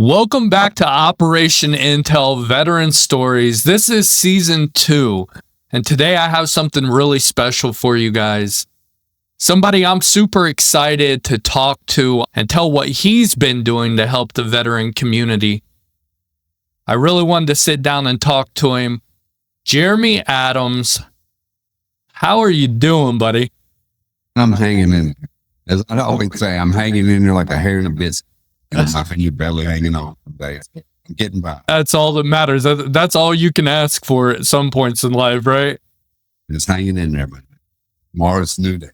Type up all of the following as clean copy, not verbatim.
Welcome back to Operation Intel Veteran Stories. This is season 2, and today I have something really special for you guys. Somebody I'm super excited to talk to and tell what he's been doing to help the veteran community. I really wanted to sit down and talk to him. Jeremy Adams, how are you doing, buddy? I'm hanging in. As I always say, I'm hanging in there like a hair in a biscuit. And your belly hanging on. I'm getting by. That's all that matters. That's all you can ask for at some points in life, right? Just hanging in there, man. Tomorrow's a new day.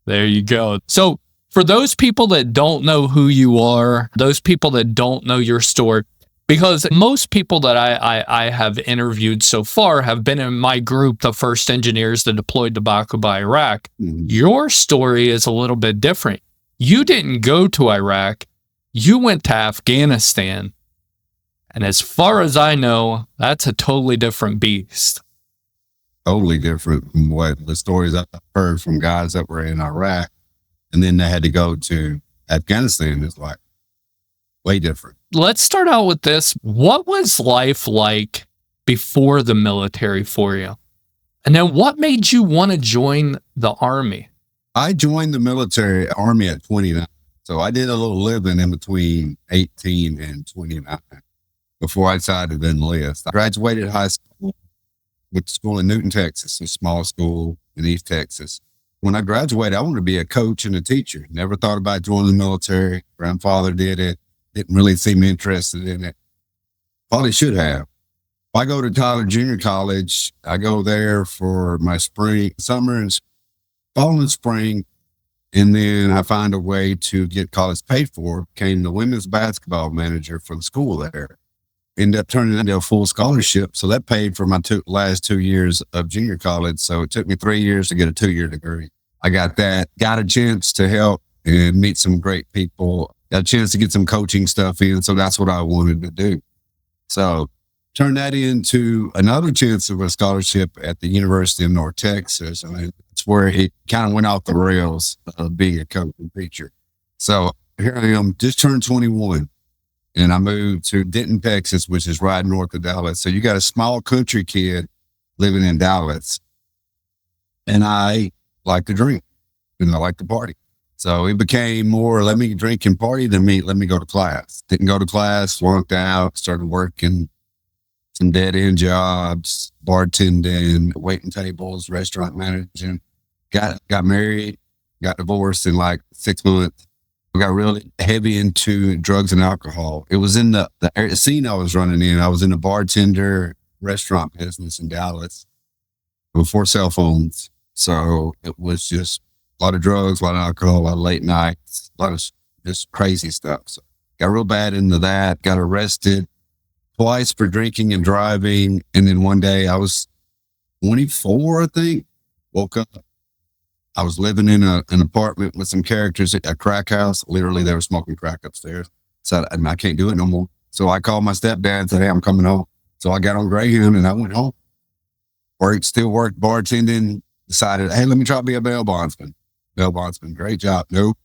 There you go. So for those people that don't know who you are, those people that don't know your story, because most people that I have interviewed so far have been in my group, the first engineers that deployed to Bakuba, Iraq. Mm-hmm. Your story is a little bit different. You didn't go to Iraq. You went to Afghanistan. And as far as I know, that's a totally different beast. Totally different from what the stories I've heard from guys that were in Iraq. And then they had to go to Afghanistan. It's like way different. Let's start out with this. What was life like before the military for you? And then what made you want to join the Army? I joined the military Army at 29. So I did a little living in between 18 and 29 before I decided to enlist. I graduated high school, went to school in Newton, Texas, a small school in East Texas. When I graduated, I wanted to be a coach and a teacher. Never thought about joining the military. Grandfather did it. Didn't really seem interested in it. Probably should have. If I go to Tyler Junior College, I go there for my summer and fall and spring. And then I find a way to get college paid for, became the women's basketball manager for the school there. Ended up turning into a full scholarship. So that paid for my last 2 years of junior college. So it took me 3 years to get a 2-year degree. I got that, got a chance to help and meet some great people, got a chance to get some coaching stuff in. So that's what I wanted to do. So turned that into another chance of a scholarship at the University of North Texas. I mean, it's where it kind of went off the rails of being a coach and teacher. So here I am, just turned 21, and I moved to Denton, Texas, which is right north of Dallas. So you got a small country kid living in Dallas, and I like to drink, and I like to party. So it became more, let me drink and party than let me go to class. Didn't go to class, flunked out, started working some dead-end jobs, bartending, waiting tables, restaurant managing. Got married, got divorced in like 6 months. We got really heavy into drugs and alcohol. It was in the scene I was running in. I was in the bartender restaurant business in Dallas before cell phones. So it was just a lot of drugs, a lot of alcohol, a lot of late nights, a lot of just crazy stuff. So got real bad into that, got arrested twice for drinking and driving. And then one day I was 24, I think, woke up. I was living in an apartment with some characters at a crack house. Literally, they were smoking crack upstairs. So I can't do it no more. So I called my stepdad and said, hey, I'm coming home. So I got on Greyhound and I went home. Still worked bartending. Decided, hey, let me try to be a bail bondsman. Bail bondsman, great job. Nope.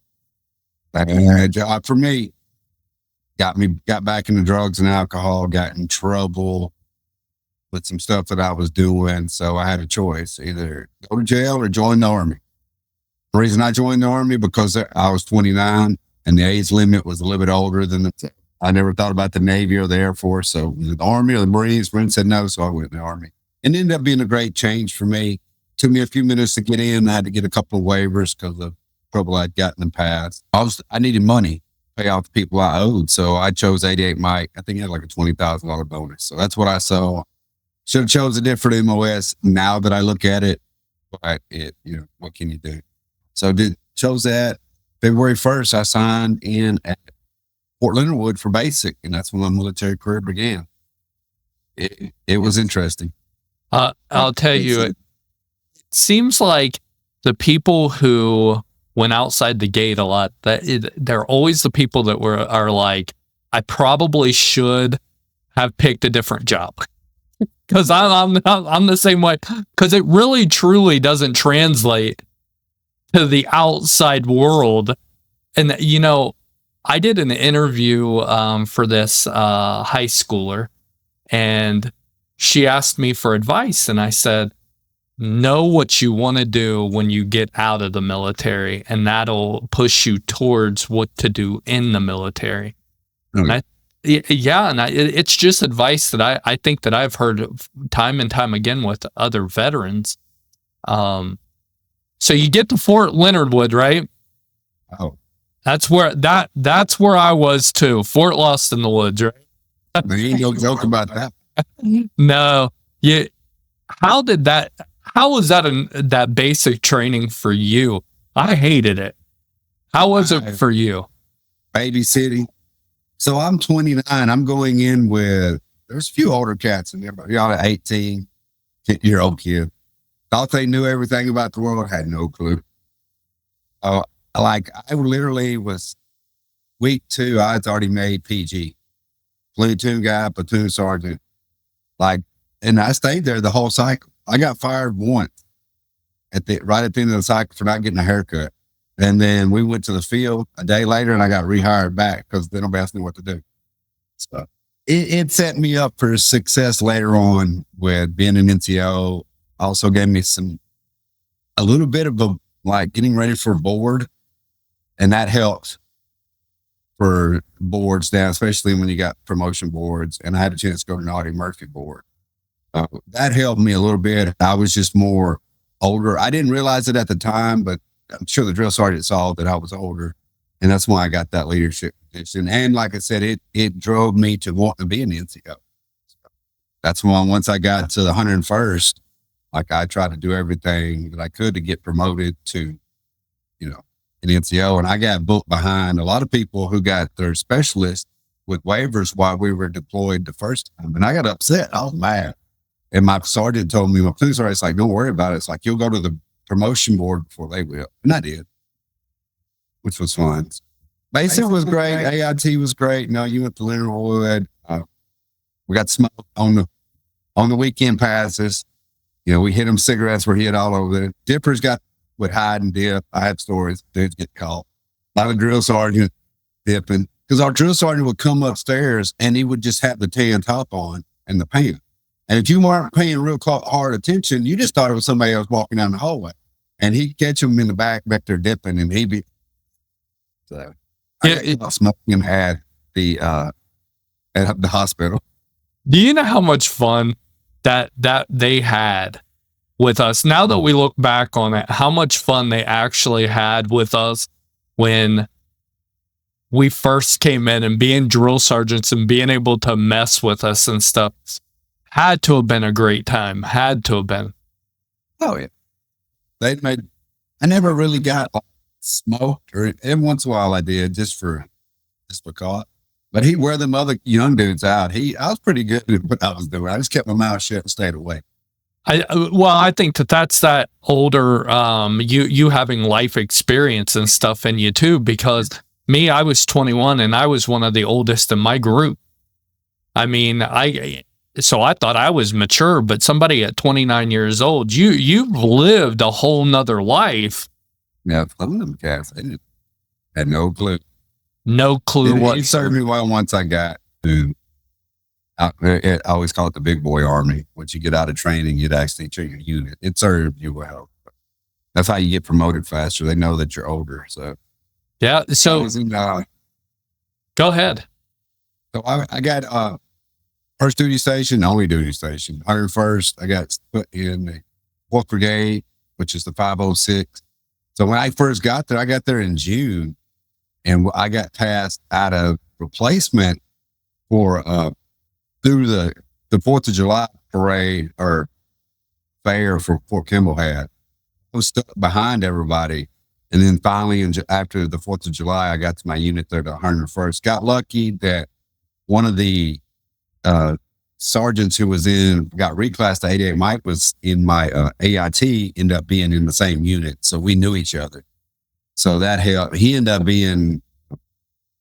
Bad job for me. Got back into drugs and alcohol, got in trouble with some stuff that I was doing. So I had a choice, either go to jail or join the Army. The reason I joined the Army, because I was 29 and the age limit was a little bit older than I never thought about the Navy or the Air Force. So the Army or the Marines, friends said no. So I went in the Army. And it ended up being a great change for me. Took me a few minutes to get in. I had to get a couple of waivers because of trouble I'd gotten in the past. I needed money to pay off the people I owed. So I chose 88 Mike. I think he had like a $20,000 bonus. So that's what I saw. Should have chose a different MOS now that I look at it. But what can you do? So chose that. February 1st, I signed in at Fort Leonard Wood for basic. And that's when my military career began. It was interesting. I'll tell you, it seems like the people who went outside the gate a lot, they're always the people that are like, I probably should have picked a different job. Because I'm the same way. Because it really truly doesn't translate to the outside world. And I did an interview for this high schooler, and she asked me for advice, and I said, know what you want to do when you get out of the military, and that'll push you towards what to do in the military. And it's just advice that I think that I've heard time and time again with other veterans. So you get to Fort Leonard Wood, right? Oh, That's where I was too. Fort Lost in the Woods, right? there ain't no joke about that. No. How was that basic training for you? I hated it. How was it for you? Babysitting. So I'm 29. I'm going in with, there's a few older cats in there, but y'all are 18, 10-year-old kid. Thought they knew everything about the world. Had no clue. I literally was week 2. I had already made PG. Platoon guy, platoon sergeant. And I stayed there the whole cycle. I got fired once right at the end of the cycle for not getting a haircut. And then we went to the field a day later and I got rehired back because then nobody else knew what to do. So it set me up for success later on with being an NCO. Also gave me a little bit of getting ready for board. And that helps for boards down, especially when you got promotion boards. And I had a chance to go to an Audie Murphy board. That helped me a little bit. I was just more older. I didn't realize it at the time, but I'm sure the drill sergeant saw that I was older. And that's why I got that leadership position. And like I said, it drove me to want to be an NCO. So that's why once I got to the 101st, I tried to do everything that I could to get promoted to, an NCO. And I got booked behind a lot of people who got their specialists with waivers while we were deployed the first time. And I got upset. I was mad. And my sergeant told me, my platoon sergeant's like, don't worry about it. It's like, you'll go to the promotion board before they will. And I did, which was fun. Basic was great. AIT was great. No, you went to Leonard Wood. We got smoked on the weekend passes. We hit them cigarettes were hit all over there. Dippers would hide and dip. I have stories. Dudes get caught. A lot of drill sergeant dipping because our drill sergeant would come upstairs and he would just have the tan top on and the pants. And if you weren't paying real hard attention, you just thought it was somebody else walking down the hallway. And he'd catch him in the back there dipping, and he'd be. So I got smoking at the hospital. Do you know how much fun that they had with us? Now that we look back on it, how much fun they actually had with us when we first came in and being drill sergeants and being able to mess with us and stuff. Had to have been a great time. Had to have been. Oh, yeah. I never really got smoked, or every once in a while I did just for caught. But he'd wear them other young dudes out. I was pretty good at what I was doing. I just kept my mouth shut and stayed away. I think that's that older, you having life experience and stuff in you too, because me, I was 21 and I was one of the oldest in my group. I mean, so I thought I was mature, but somebody at 29 years old, you've lived a whole nother life. Yeah, some of them cats, they had no clue. No clue what. It served me well once I got to, I always call it the big boy army. Once you get out of training, you'd actually treat your unit. It served you well. That's how you get promoted faster. They know that you're older. So, yeah. So, go ahead. So I got, first duty station, only duty station. 101st, I got put in the 4th Brigade, which is the 506. So when I first got there, I got there in June, and I got tasked out of replacement for through the 4th of July parade or fair for Fort Kimball had. I was stuck behind everybody. And then finally, after the 4th of July, I got to my unit there, the 101st. Got lucky that one of the sergeants who was got reclassed to 88. Mike was in my AIT, ended up being in the same unit. So we knew each other. So that helped. He ended up being, I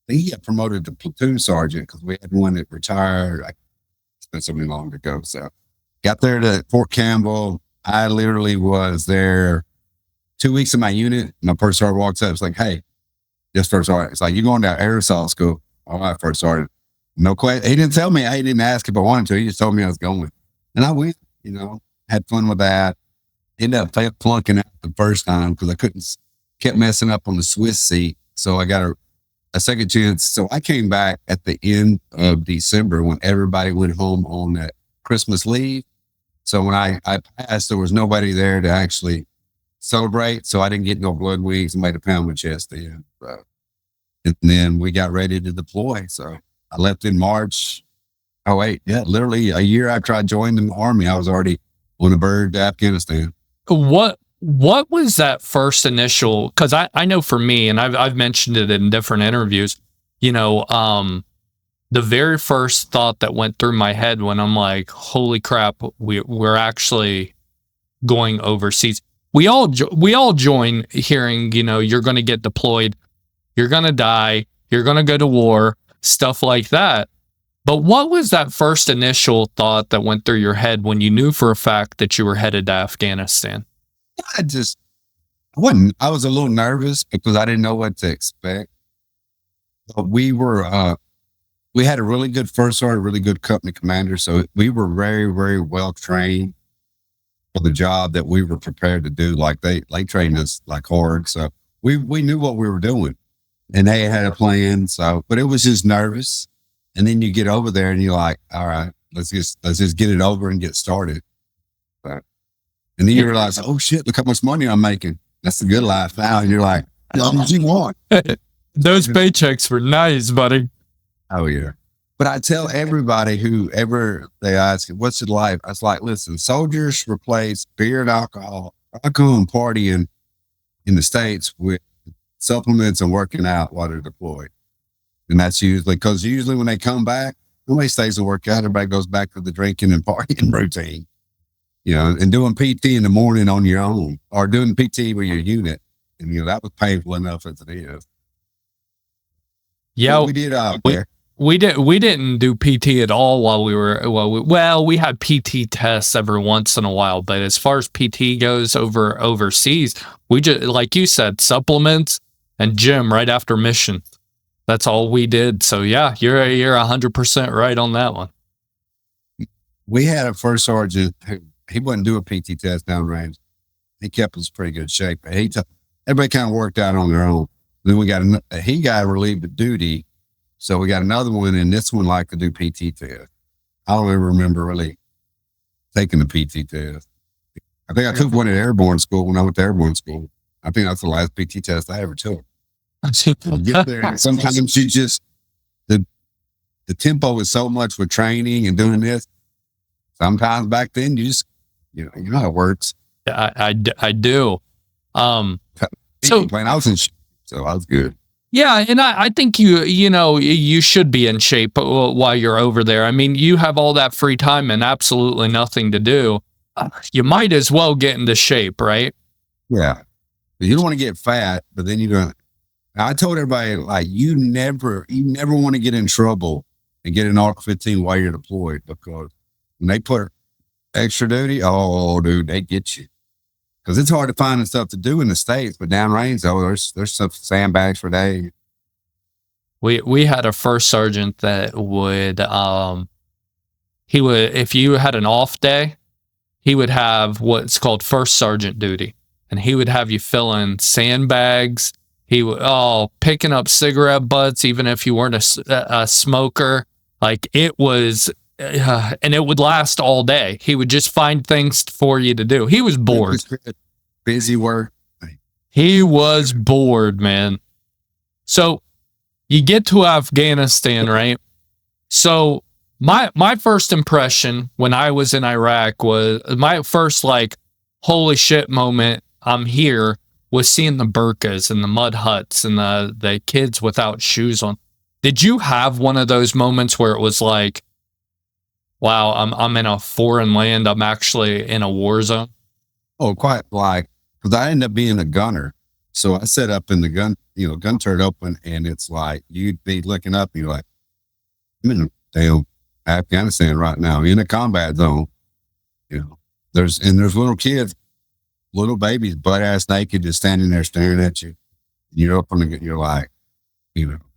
think he got promoted to platoon sergeant because we had one that retired. It's been so many long ago. So got there to Fort Campbell. I literally was there 2 weeks in my unit. My first sergeant walks up. It's like, hey, Just first sergeant. It's like, you going to air assault school? All right, first sergeant. No question. He didn't tell me. He didn't ask if I wanted to. He just told me I was going. And I went, had fun with that. Ended up flunking out the first time because I kept messing up on the Swiss seat. So I got a second chance. So I came back at the end of December when everybody went home on that Christmas leave. So when I passed, there was nobody there to actually celebrate. So I didn't get no blood wings and made a pound my chest then. And then we got ready to deploy. So I left in March. Oh, wait. Yeah, literally a year after I joined the Army, I was already on a bird to Afghanistan. What was that first initial? Because I know for me, and I've mentioned it in different interviews, the very first thought that went through my head when I'm like, holy crap, we're actually going overseas. We all join hearing, you're going to get deployed, you're going to die, you're going to go to war, stuff like that. But what was that first initial thought that went through your head when you knew for a fact that you were headed to Afghanistan? I was a little nervous because I didn't know what to expect. But we had a really good first sergeant, really good company commander. So we were very, very well trained for the job that we were prepared to do. Like they trained us like hard. So we knew what we were doing and they had a plan. So, but it was just nervous. And then you get over there and you're like, all right, let's just get it over and get started. And then you realize, oh shit, look how much money I'm making. That's the good life now. And you're like, how much you want? Those paychecks were nice, buddy. Oh yeah. But I tell everybody whoever they ask, what's it like? I was like, listen, soldiers replace beer and alcohol and partying in the States with supplements and working out while they're deployed. And that's because usually when they come back, nobody stays to work out. Everybody goes back to the drinking and partying routine, and doing PT in the morning on your own or doing PT with your unit. And, that was painful enough as it is. Yeah. But we did out there. We didn't do PT at all while we were, we had PT tests every once in a while, but as far as PT goes overseas, we just, like you said, supplements and gym right after mission. That's all we did. So yeah, you're 100% right on that one. We had a first sergeant who, he wouldn't do a PT test downrange. He kept us in pretty good shape. Everybody kind of worked out on their own. Then he got relieved of duty. So we got another one, and this one liked to do PT test. I don't ever remember really taking the PT test. I think I took one at airborne school when I went to airborne school. I think that's the last PT test I ever took. Get there. And sometimes you just the tempo is so much with training and doing this. Sometimes back then you just you know how it works. I do. I was in shape, so I was good. Yeah, and I think you should be in shape while you're over there. I mean, you have all that free time and absolutely nothing to do. You might as well get into shape, right? Yeah, but you don't want to get fat, but then you're gonna. I told everybody, like, you never want to get in trouble and get an ARC 15 while you're deployed, because when they put extra duty, oh, dude, they get you. Because it's hard to find the stuff to do in the States, but downrange, there's some sandbags for days. We had a first sergeant that would, if you had an off day, he would have what's called first sergeant duty. And he would have you fill in sandbags. He would, picking up cigarette butts, even if you weren't a smoker. Like, it was, and it would last all day. He would just find things for you to do. He was bored. Busy work. He was bored, man. So you get to Afghanistan, right? So my first impression when I was in Iraq was my first, like, holy shit moment, I'm here, was seeing the burqas and the mud huts and the kids without shoes on. Did you have one of those moments where it was like, wow, I'm in a foreign land, I'm actually in a war zone? Oh, quite, like, because I ended up being a gunner. So I set up in the gun turret open, and it's like, you'd be looking up and you're like, I'm in damn Afghanistan right now, in a combat zone. There's little kids, little babies, butt ass naked, just standing there staring at you. You're up on you're like,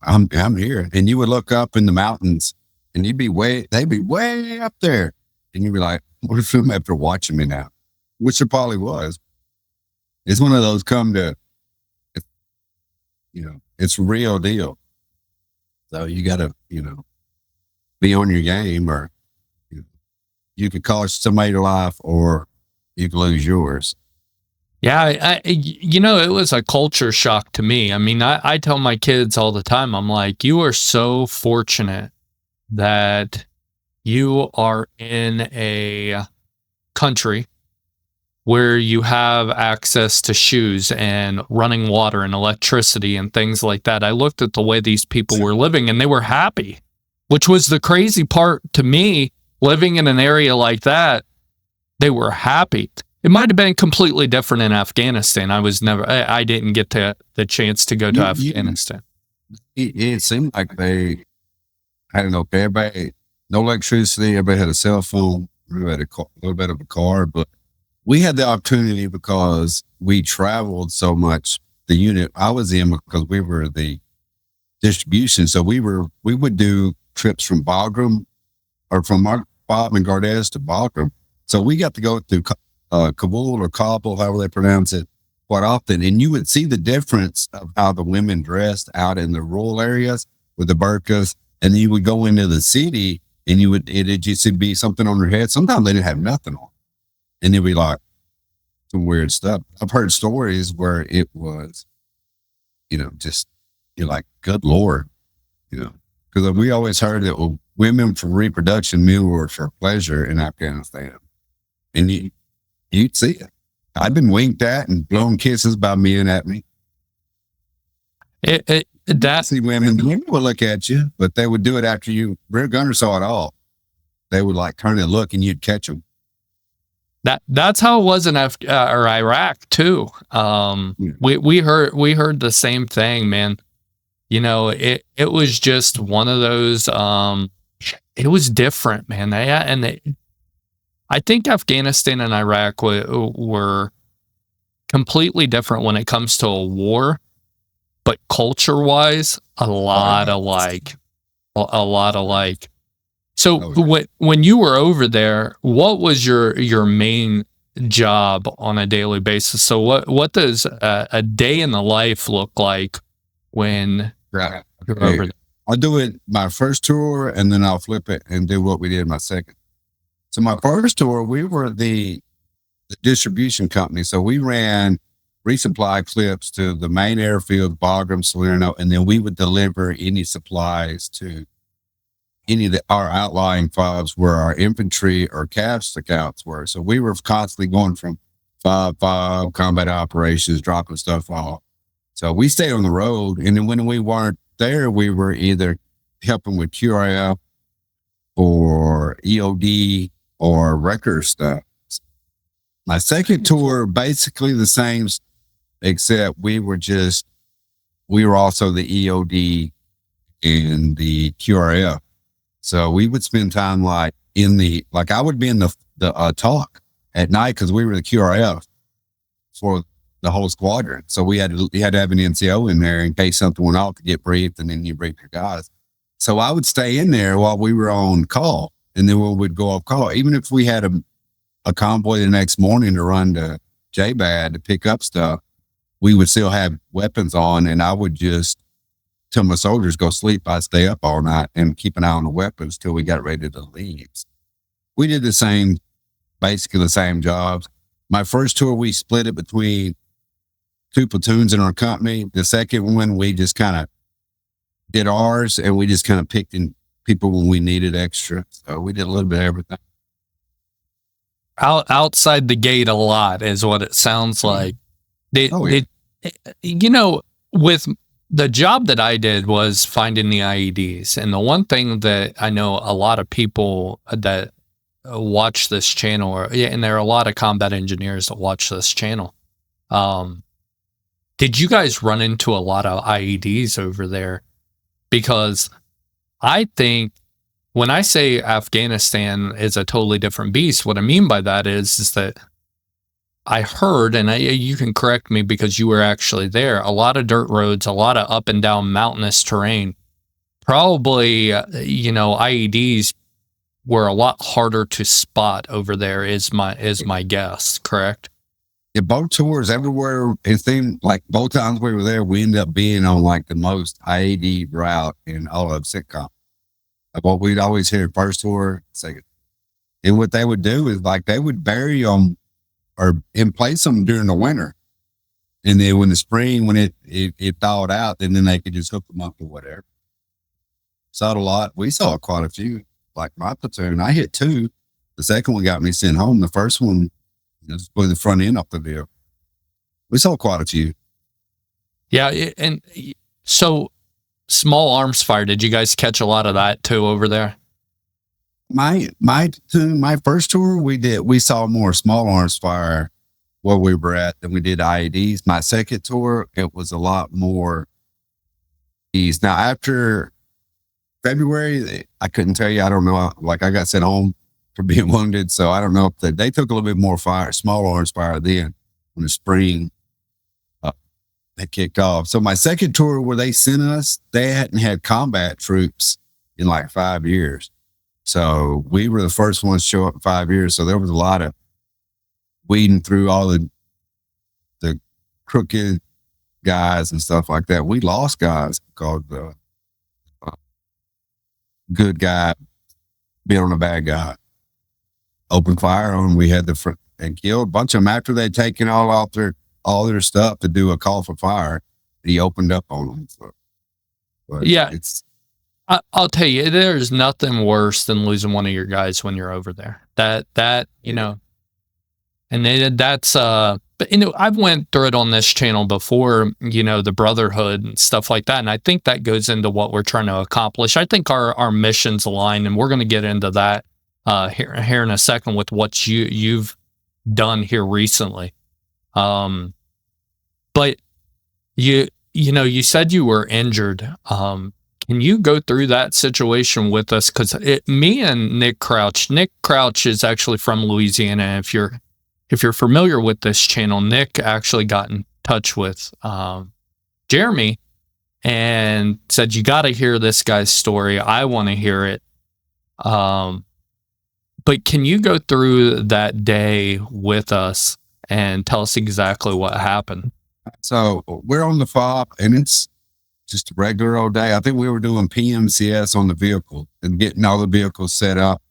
I'm here. And you would look up in the mountains and they'd be way up there. And you'd be like, what if them after watching me now? Which it probably was. It's one of those it's real deal. So you got to, be on your game, or you could cost somebody your life, or you could lose yours. Yeah, it was a culture shock to me. I mean, I tell my kids all the time, I'm like, you are so fortunate that you are in a country where you have access to shoes and running water and electricity and things like that. I looked at the way these people were living and they were happy, which was the crazy part to me. Living in an area like that, they were happy. It might have been completely different in Afghanistan. I didn't get the chance to go to Afghanistan. It seemed like I don't know, everybody, no electricity, everybody had a cell phone, everybody had a little bit of a car, but we had the opportunity because we traveled so much. The unit I was in, because we were the distribution, so we would do trips from Bagram, or from Bob and Gardez to Bagram. So we got to go through Kabul or Kabul, however they pronounce it, quite often. And you would see the difference of how the women dressed out in the rural areas with the burqas. And then you would go into the city and it'd just be something on their head. Sometimes they didn't have nothing on. And it'd be like some weird stuff. I've heard stories where it was, just, you're like, good Lord, because we always heard that women for reproduction, men were for pleasure in Afghanistan. And you'd see it. I've been winked at and blown kisses by men at me. See, women would look at you, but they would do it after Rear Gunner saw it all. They would like turn and look, and you'd catch them. That's how it was in Iraq too. We heard the same thing, man. It was just one of those. It was different, man. I think Afghanistan and Iraq were completely different when it comes to a war, but culture-wise, a lot alike. So when you were over there, what was your main job on a daily basis? So what does a day in the life look like when you're over there? I'll do it my first tour, and then I'll flip it and do what we did my second. So my first tour, we were the distribution company. So we ran resupply clips to the main airfield, Bagram, Salerno, and then we would deliver any supplies to any of our outlying FOBs where our infantry or CAV scouts were. So we were constantly going from FOB, combat operations, dropping stuff off. So we stayed on the road. And then when we weren't there, we were either helping with QRF or EOD or record stuff. My second tour, basically the same, except we were also the EOD and the QRF. So we would spend time I would be in the talk at night, because we were the QRF for the whole squadron. So we had to have an NCO in there in case something went off to get briefed, and then you brief your guys. So I would stay in there while we were on call, and then we would go off call. Even if we had a convoy the next morning to run to JBAD to pick up stuff, we would still have weapons on, and I would just tell my soldiers go sleep. I'd stay up all night and keep an eye on the weapons till we got ready to leave. We did basically the same jobs. My first tour, we split it between 2 platoons in our company. The second one, we just kind of did ours, and we just kind of picked in people when we needed extra. So we did a little bit of everything. Outside the gate a lot is what it sounds like. With the job that I did was finding the IEDs. And the one thing that I know a lot of people that watch this channel, and there are a lot of combat engineers that watch this channel. Did you guys run into a lot of IEDs over there? Because I think when I say Afghanistan is a totally different beast, what I mean by that is that I heard, and you can correct me because you were actually there, a lot of dirt roads, a lot of up and down mountainous terrain. Probably, IEDs were a lot harder to spot over there. Is my guess correct? Yeah, both tours everywhere. It seemed like both times we were there, we ended up being on like the most IED route in all of sitcom. What we'd always hear first tour, second. And what they would do is like they would bury them or in place them during the winter. And then when the spring, when it thawed out, then they could just hook them up or whatever. Saw it a lot. We saw quite a few. Like my platoon, I hit 2. The second one got me sent home. The first one just blew the front end off the deal. We saw quite a few. Yeah, and so small arms fire. Did you guys catch a lot of that too over there? My first tour, we saw more small arms fire where we were at than we did IEDs. My second tour, it was a lot more ease. Now after February, I couldn't tell you. I don't know. Like I got sent home for being wounded, so I don't know if they took a little bit more fire, small arms fire then when the spring they kicked off. So my second tour where they sent us, they hadn't had combat troops in like 5 years. So we were the first ones to show up in 5 years. So there was a lot of weeding through all the crooked guys and stuff like that. We lost guys because the good guy being on a bad guy. Opened fire on them. We had and killed a bunch of them after they'd taken all their stuff to do a call for fire. He opened up on them. So, yeah, I'll tell you, there's nothing worse than losing one of your guys when you're over there. That and that's but I've went through it on this channel before, the brotherhood and stuff like that, and I think that goes into what we're trying to accomplish. I think our missions align, and we're going to get into that here in a second with what you've done here recently. But you said you were injured. Can you go through that situation with us? Because me and Nick Crouch is actually from Louisiana. If you're familiar with this channel, Nick actually got in touch with Jeremy and said, you got to hear this guy's story. I want to hear it. But can you go through that day with us and tell us exactly what happened? So we're on the FOB and it's just a regular old day. I think we were doing PMCS on the vehicle and getting all the vehicles set up,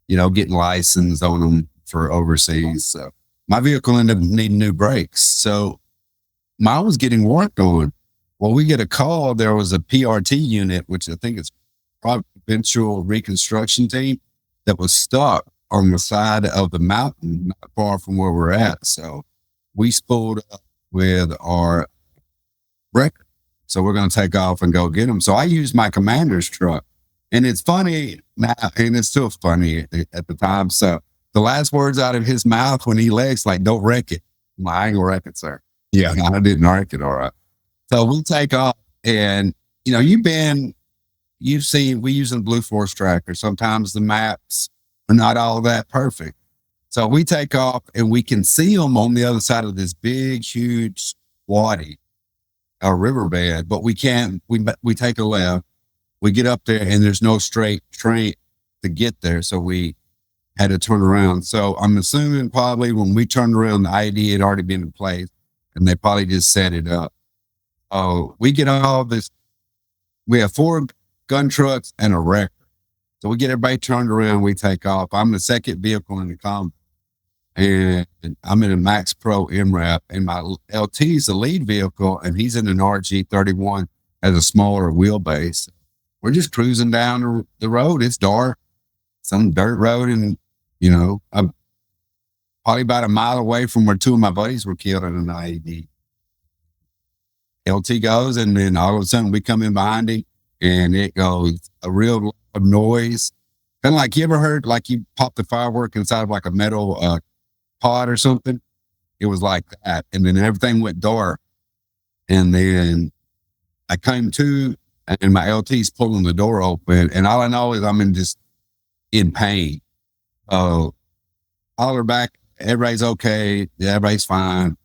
getting licensed on them for overseas. So my vehicle ended up needing new brakes. So mine was getting worked on. Well, we get a call. There was a PRT unit, which I think is provincial reconstruction team, that was stuck on the side of the mountain, not far from where we're at. So we spooled up with our wrecker. So we're going to take off and go get them. So I used my commander's truck. And it's funny now, and it's still funny at the time. So the last words out of his mouth when he legs, like, don't wreck it. I'm like, I ain't gonna wreck it, sir. Yeah, I didn't wreck it. All right. So we take off and, you've seen, we use a Blue Force tracker. Sometimes the maps are not all that perfect. So we take off and we can see them on the other side of this big, huge wadi, a riverbed, but we can't, we take a left, we get up there and there's no straight train to get there. So we had to turn around. So I'm assuming probably when we turned around, the IED had already been in place and they probably just set it up. Oh, we get all this. We have 4 gun trucks and a wrecker. So we get everybody turned around. We take off. I'm the second vehicle in the combat. And I'm in a Max Pro MRAP and my LT is the lead vehicle and he's in an RG31, has a smaller wheelbase. We're just cruising down the road. It's dark, some dirt road. And, I'm probably about a mile away from where 2 of my buddies were killed in an IED. LT goes and then all of a sudden we come in behind him and it goes a real loud noise. Kind of like, you ever heard like you pop the firework inside of like a metal pod or something? It was like that. And then everything went dark. And then I came to and my LT's pulling the door open. And all I know is I'm just in pain. Holler back everybody's okay. Everybody's fine.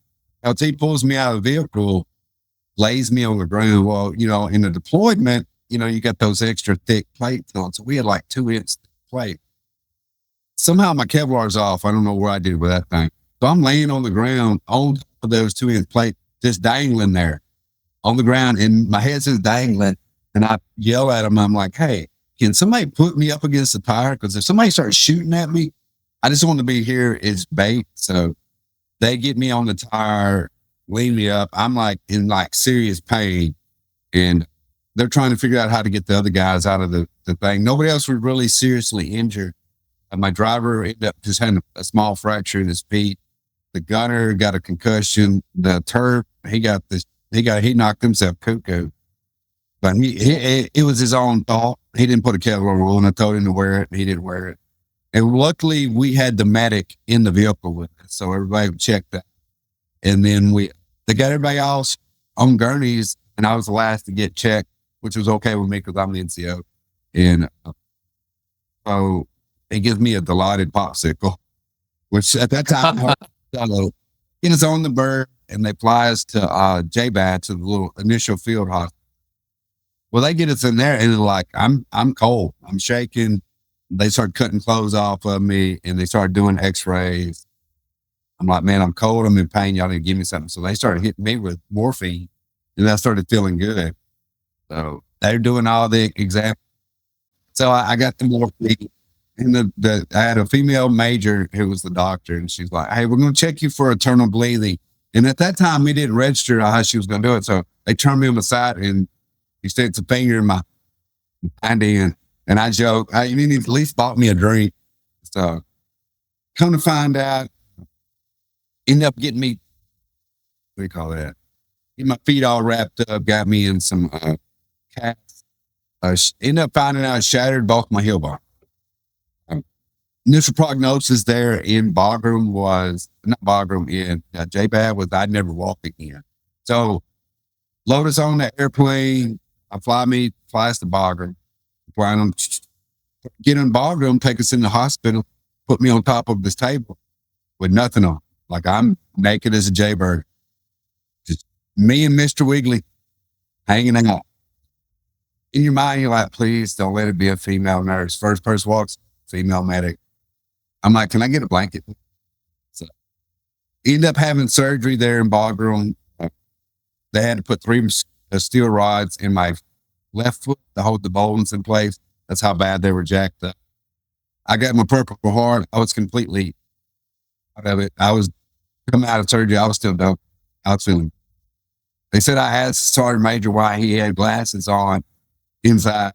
LT pulls me out of the vehicle, lays me on the ground. Well, in the deployment, you got those extra thick plates on. So we had like 2-inch plate. Somehow my Kevlar's off. I don't know what I did with that thing. So I'm laying on the ground on top of those 2-inch plates, just dangling there on the ground, and my head's just dangling. And I yell at them. I'm like, hey, can somebody put me up against the tire? Because if somebody starts shooting at me, I just want to be here as bait. So they get me on the tire, lean me up. I'm like in like serious pain. And they're trying to figure out how to get the other guys out of the thing. Nobody else was really seriously injured. My driver ended up just having a small fracture in his feet. The gunner got a concussion. The turf, he knocked himself cuckoo. But it was his own fault. He didn't put a Kevlar on. I told him to wear it. He didn't wear it. And luckily we had the medic in the vehicle with us. So everybody checked that. And then they got everybody else on gurneys, and I was the last to get checked, which was okay with me because I'm the NCO. And so he gives me a delighted popsicle, which at that time, it is on the bird, and they fly us to JBAD, to the little initial field hospital. Well, they get us in there, and like, I'm cold. I'm shaking. They start cutting clothes off of me, and they start doing x-rays. I'm like, man, I'm cold. I'm in pain. Y'all need to give me something. So they started hitting me with morphine, and I started feeling good. So they're doing all the exams. So I got the morphine, and I had a female major who was the doctor, and she's like, hey, we're going to check you for internal bleeding. And at that time, we didn't register how she was going to do it. So they turned me on the side, and he sticks a finger in my hand, and I joke, he at least bought me a drink. So come to find out, ended up getting me, what do you call that? Get my feet all wrapped up, got me in some casts. Ended up finding out I shattered both my heel bones. Initial prognosis there in Bagram was, not Bagram, in JBAD was I'd never walk again. So load us on the airplane. Fly us to Bagram. Fly them, get in Bagram, take us in the hospital, put me on top of this table with nothing on. Like I'm naked as a jaybird. Just me and Mr. Wiggly hanging out. In your mind, you're like, please don't let it be a female nurse. First person walks, female medic. I'm like, can I get a blanket? So end up having surgery there in Bagram. They had to put 3 steel rods in my left foot to hold the bones in place. That's how bad they were jacked up. I got my Purple Heart. I was completely out of it. I was coming out of surgery. I was still dope. I was feeling. They said I asked Sergeant Major why he had glasses on inside,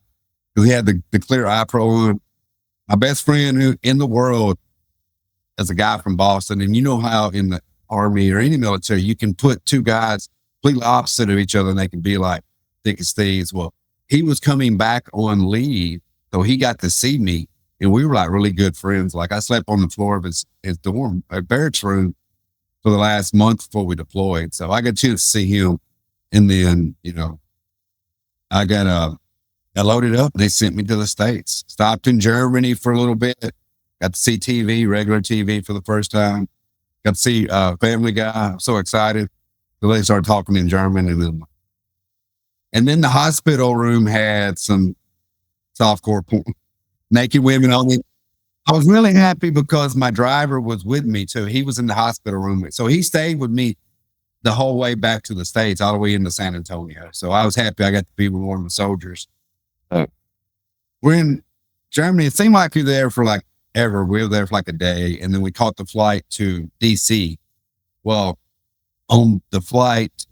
because he had the clear eye pro on. My best friend who in the world is a guy from Boston. And you know how in the Army or any military, you can put 2 guys completely opposite of each other and they can be like thick as thieves. Well, he was coming back on leave, so he got to see me, and we were like really good friends. Like I slept on the floor of his dorm, barracks room, for the last month before we deployed. So I got a chance to see him, and then I loaded up. They sent me to the States. Stopped in Germany for a little bit. Got to see TV, regular TV, for the first time. Got to see Family Guy. I'm so excited. So they started talking in German, and then the hospital room had some softcore porn, naked women on it. I was really happy because my driver was with me too. He was in the hospital room. So he stayed with me the whole way back to the States, all the way into San Antonio. So I was happy I got to be with one of the soldiers. We're in Germany. It seemed like we were there for like ever. We were there for like a day, and then we caught the flight to DC. Well, on the flight,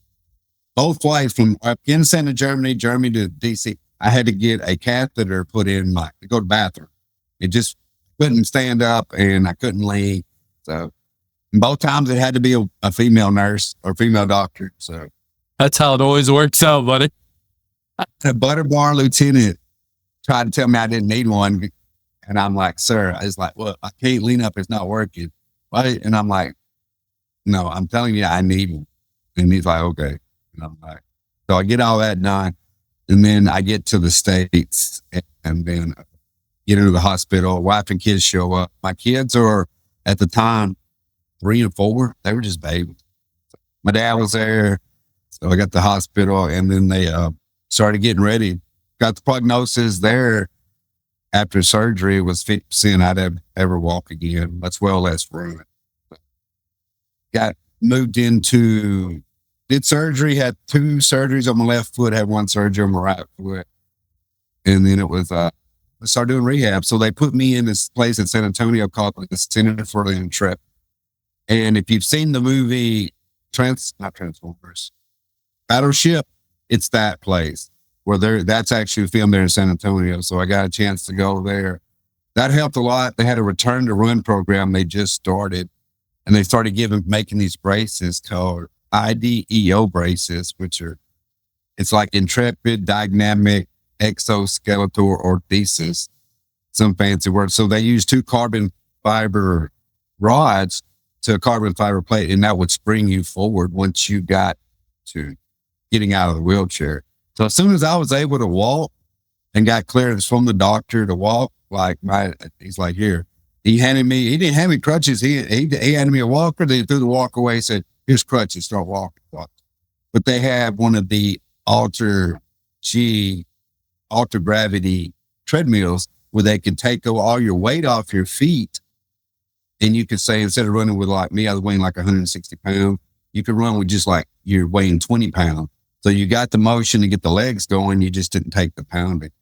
both flights from Afghanistan to Germany to DC, I had to get a catheter put in to go to the bathroom. It just couldn't stand up, and I couldn't lean. So both times it had to be a female nurse or female doctor. So that's how it always works out, buddy. A butter bar lieutenant tried to tell me I didn't need one. And I'm like, sir, it's like, well, I can't lean up. It's not working. Right? And I'm like, no, I'm telling you, I need one. And he's like, okay. And I'm like, so I get all that done. And then I get to the States, and then get into the hospital. Wife and kids show up. My kids are, at the time, 3 and 4. They were just babies. My dad was there. So I got the hospital, and then they started getting ready. Got the prognosis there after surgery was 50% I'd ever walk again, much well less run. Got moved into, did surgery, had 2 surgeries on my left foot, had 1 surgery on my right foot. And then it was, I started doing rehab. So they put me in this place in San Antonio called the Center for the Intrepid. And if you've seen the movie not Transformers, Battleship, it's that place where that's actually filmed there in San Antonio. So I got a chance to go there. That helped a lot. They had a return to run program they just started, and they started making these braces called IDEO braces, it's like Intrepid Dynamic Exoskeletal Orthesis, some fancy word. So they use 2 carbon fiber rods to a carbon fiber plate, and that would spring you forward once you got to getting out of the wheelchair. So as soon as I was able to walk and got clearance from the doctor to walk, he's like, here. He didn't hand me crutches. He handed me a walker. Then he threw the walker away. He said, here's crutches, start walking. But they have one of the ultra gravity treadmills where they can take all your weight off your feet. And you could say, instead of running with like me, I was weighing like 160 pounds. You could run with just like you're weighing 20 pounds. So you got the motion to get the legs going. You just didn't take the pounding.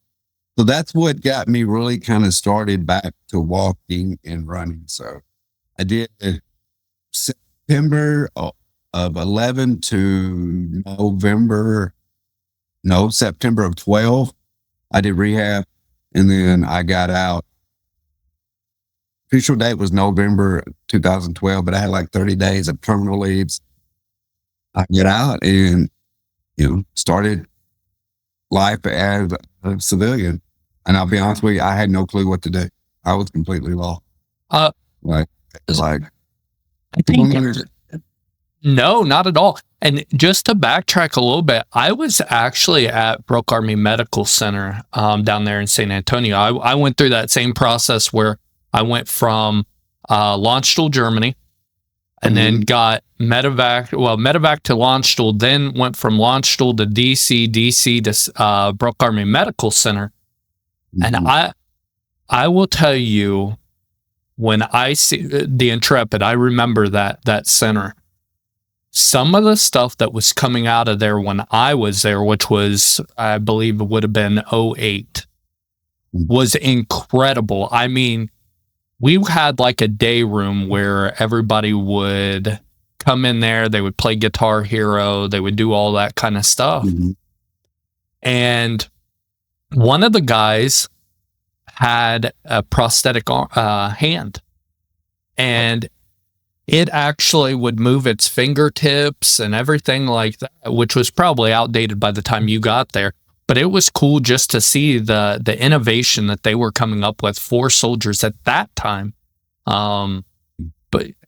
So that's what got me really kind of started back to walking and running. So I did September of 11 to September of 12. I did rehab, and then I got out. Official date was November 2012, but I had like 30 days of terminal leaves. I get out and, started life as a civilian. And I'll be honest with you, I had no clue what to do. I was completely lost. I think no, not at all. And just to backtrack a little bit, I was actually at Brooke Army Medical Center down there in San Antonio. I went through that same process where I went from Landstuhl, Germany, and then got medevac to Landstuhl, then went from Landstuhl to DC to Brooke Army Medical Center. And I will tell you, when I see the Intrepid, I remember that center. Some of the stuff that was coming out of there when I was there, which was, I believe it would have been 2008, was incredible. I mean, we had like a day room where everybody would come in there. They would play Guitar Hero. They would do all that kind of stuff. And one of the guys had a prosthetic hand, and it actually would move its fingertips and everything like that, which was probably outdated by the time you got there. But it was cool just to see the innovation that they were coming up with for soldiers at that time. But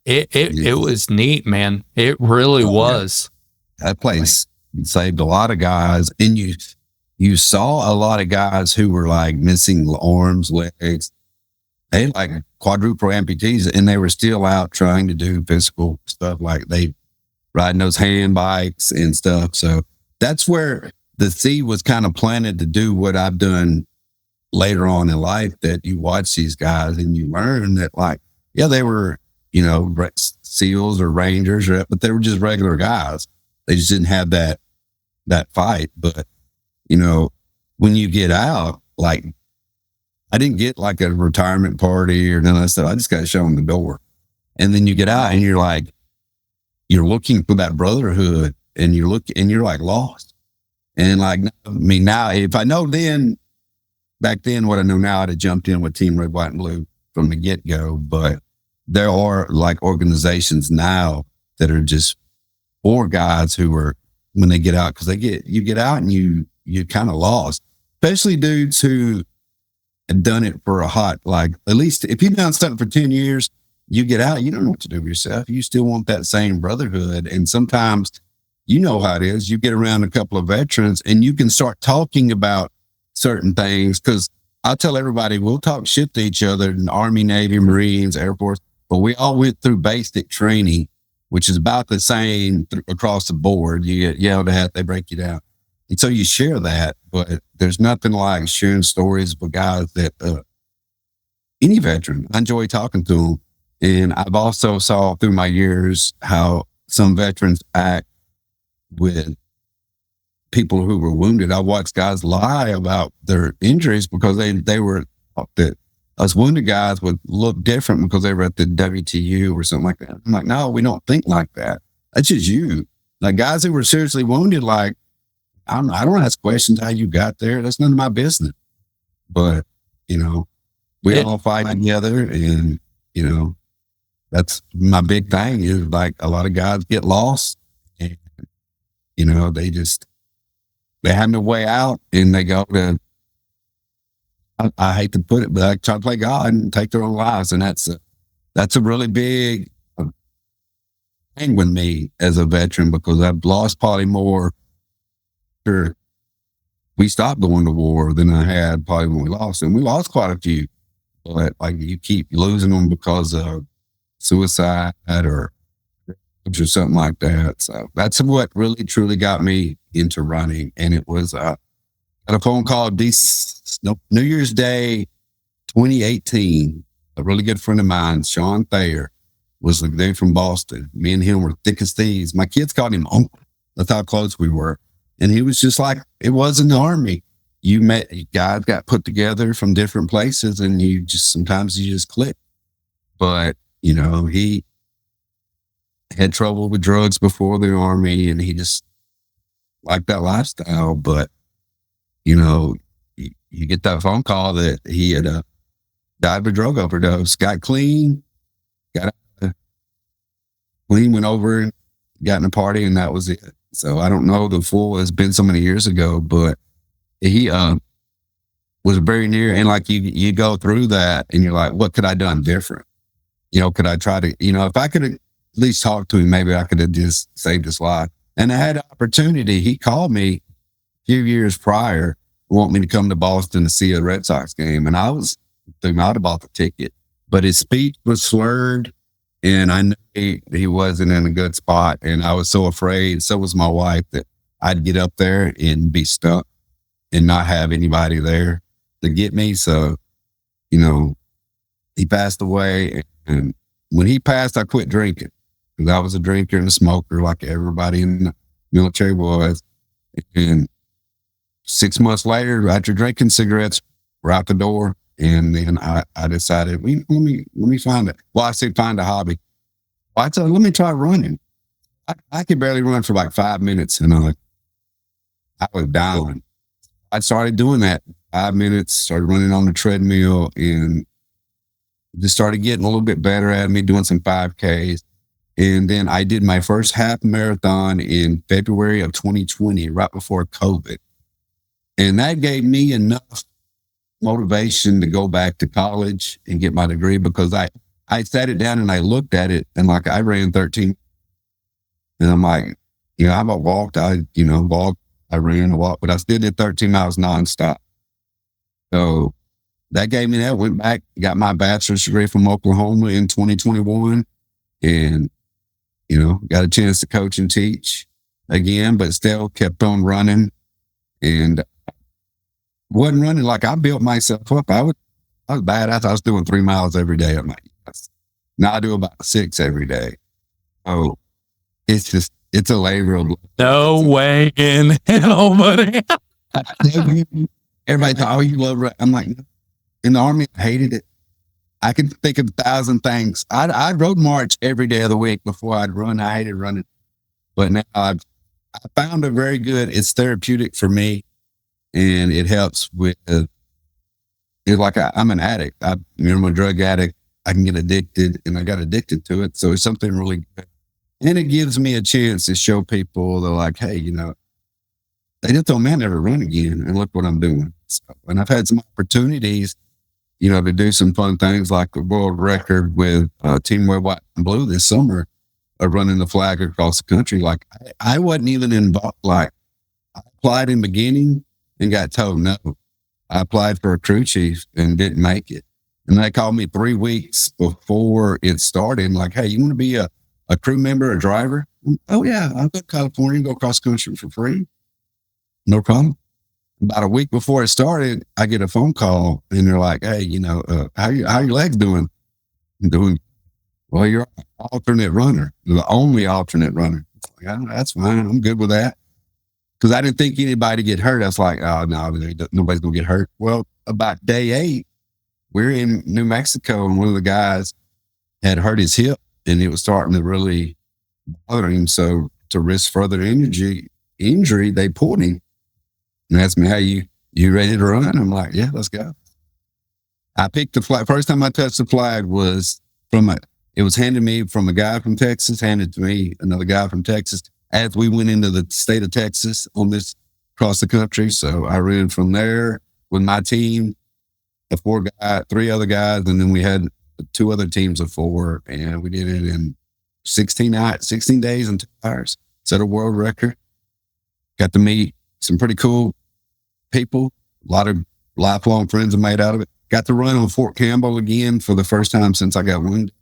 it was neat, man. It really was. That place saved a lot of guys, and you saw a lot of guys who were like missing arms, legs. They had like quadruple amputees, and they were still out trying to do physical stuff, like they riding those hand bikes and stuff. So that's where the seed was kind of planted to do what I've done later on in life, that you watch these guys and you learn that, like, yeah, they were, SEALs or Rangers, but they were just regular guys. They just didn't have that fight. But, when you get out, like, I didn't get like a retirement party or none of that stuff. I just got shown the door. And then you get out and you're like, you're looking for that brotherhood, and you're like lost. And like, I mean, now if I know back then what I know now, I'd have jumped in with Team Red, White, and Blue from the get-go. But there are like organizations now that are just for guys who are, when they get out, because you get out and you're kind of lost, especially dudes who had done it for at least if you've done something for 10 years, you get out, you don't know what to do with yourself. You still want that same brotherhood. And sometimes, you know how it is. You get around a couple of veterans and you can start talking about certain things, because I tell everybody, we'll talk shit to each other in the Army, Navy, Marines, Air Force. but we all went through basic training, which is about the same across the board. You get yelled at, they break you down. And so you share that, but there's nothing like sharing stories with guys that, any veteran, I enjoy talking to them. And I've also saw through my years how some veterans act with people who were wounded. I watched guys lie about their injuries because they were thought that us wounded guys would look different because they were at the WTU or something like that. I'm like, no, we don't think like that. That's just you. Like guys who were seriously wounded, like, I don't ask questions how you got there. That's none of my business. But, we all fight together, and, that's my big thing is like a lot of guys get lost and, they have no way out and they go to, I hate to put it, but I try to play God and take their own lives. And that's a really big thing with me as a veteran, because I've lost probably more after we stopped going to war than I had probably when we lost. And we lost quite a few, but like you keep losing them because of suicide or something like that. So that's what really truly got me into running. And it was got a phone call New Year's Day 2018. A really good friend of mine, Sean Thayer, was the dude from Boston. Me and him were thick as thieves. My kids called him Uncle. That's how close we were. And he was just like, it was in the Army. You guys got put together from different places, and sometimes you just click. But, he had trouble with drugs before the Army, and he just liked that lifestyle. But, you get that phone call that he had died of a drug overdose, got clean, went over and got in a party, and that was it. So I don't know the full, it's been so many years ago, but he was very near. And like you go through that and you're like, what could I done different? Could I try to, if I could have at least talked to him, maybe I could have just saved his life. And I had an opportunity. He called me a few years prior, want me to come to Boston to see a Red Sox game. And I was thinking I'd have bought the ticket, but his speech was slurred. And I knew he wasn't in a good spot. And I was so afraid, so was my wife, that I'd get up there and be stuck and not have anybody there to get me. So, he passed away. And when he passed, I quit drinking, because I was a drinker and a smoker like everybody in the military was. And 6 months later, after drinking, cigarettes were out the door. And then I decided, let me find it. Well, I said, find a hobby. Well, I said, let me try running. I could barely run for like 5 minutes, and I was dying. I started doing that 5 minutes, started running on the treadmill, and just started getting a little bit better at me, doing some 5Ks. And then I did my first half marathon in February of 2020, right before COVID. And that gave me enough motivation to go back to college and get my degree, because I sat it down and I looked at it, and like I ran 13, and I'm like, I walked, I ran, I walked, but I still did 13 miles nonstop. So that gave me that, went back, got my bachelor's degree from Oklahoma in 2021, and, got a chance to coach and teach again, but still kept on running. And wasn't running like I built myself up. I was bad. I was doing 3 miles every day. I'm like, yes. Now I do about 6 every day. Oh, it's a labor of love. No way in hell, buddy. Everybody thought, oh, you love running. I'm like, in the Army, I hated it. I could think of 1,000 things. I road march every day of the week before I'd run. I hated running. But now I found it very good. It's therapeutic for me. And it helps with, it's like I'm an addict. I'm a drug addict. I can get addicted, and I got addicted to it. So it's something really good. And it gives me a chance to show people, they're like, hey, they just told me I never run again, and look what I'm doing. So, and I've had some opportunities, to do some fun things like the world record with Team Red, White, and Blue this summer of running the flag across the country. Like I wasn't even involved. Like I applied in the beginning and got told no. I applied for a crew chief and didn't make it. And they called me 3 weeks before it started. Like, hey, you want to be a crew member, a driver? Oh, yeah, I'll go to California and go cross country for free. No problem. About a week before it started, I get a phone call and they're like, hey, how your legs doing? I'm doing, well, you're an alternate runner, the only alternate runner. Like, oh, that's fine. I'm good with that. Because I didn't think anybody get hurt. I was like, oh, no, nobody's going to get hurt. Well, about day 8, we're in New Mexico and one of the guys had hurt his hip and it was starting to really bother him. So to risk further injury, they pulled him and asked me, how you ready to run? I'm like, yeah, let's go. I picked the flag. First time I touched the flag was it was handed me from a guy from Texas, handed to me another guy from Texas as we went into the state of Texas on this across the country. So I ran from there with my team, 3 other guys, and then we had 2 other teams of 4, and we did it in 16 days and 2 hours. Set a world record. Got to meet some pretty cool people. A lot of lifelong friends I made out of it. Got to run on Fort Campbell again for the first time since I got wounded.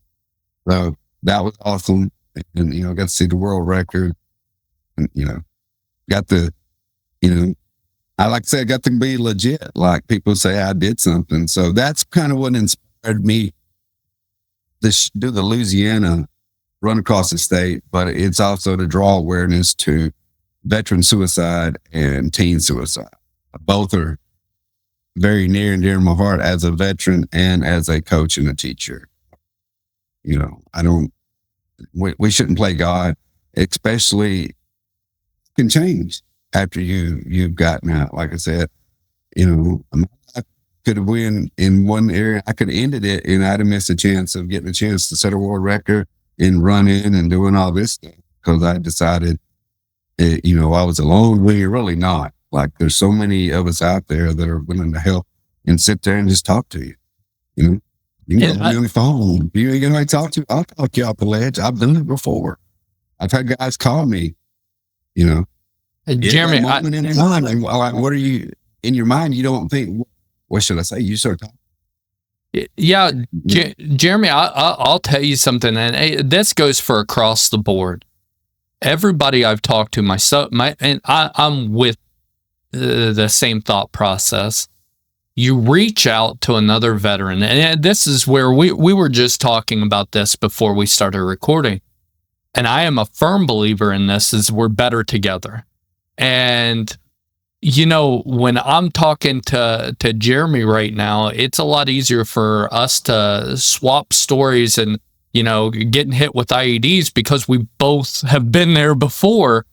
So that was awesome. And, got to see the world record. And, got to, I like to say I got to be legit. Like people say I did something. So that's kind of what inspired me to do the Louisiana run across the state. But it's also to draw awareness to veteran suicide and teen suicide. Both are very near and dear to my heart as a veteran and as a coach and a teacher. We shouldn't play God, especially can change after you've gotten out. Like I said, I could have won in one area. I could have ended it and I'd have missed a chance of getting a chance to set a world record and running and doing all this stuff because I decided, I was alone when you're really not. Like there's so many of us out there that are willing to help and sit there and just talk to you. You can call me on the phone. You ain't gonna talk to you. I'll talk you off the ledge. I've done it before. I've had guys call me, Jeremy, what are you in your mind? You don't think, what should I say? You start talking. Yeah, Jeremy, I'll tell you something, and this goes for across the board. Everybody I've talked to, I'm with the same thought process. You reach out to another veteran, and this is where we were just talking about this before we started recording. And I am a firm believer in this is we're better together. And, when I'm talking to Jeremy right now, it's a lot easier for us to swap stories and, getting hit with IEDs because we both have been there before,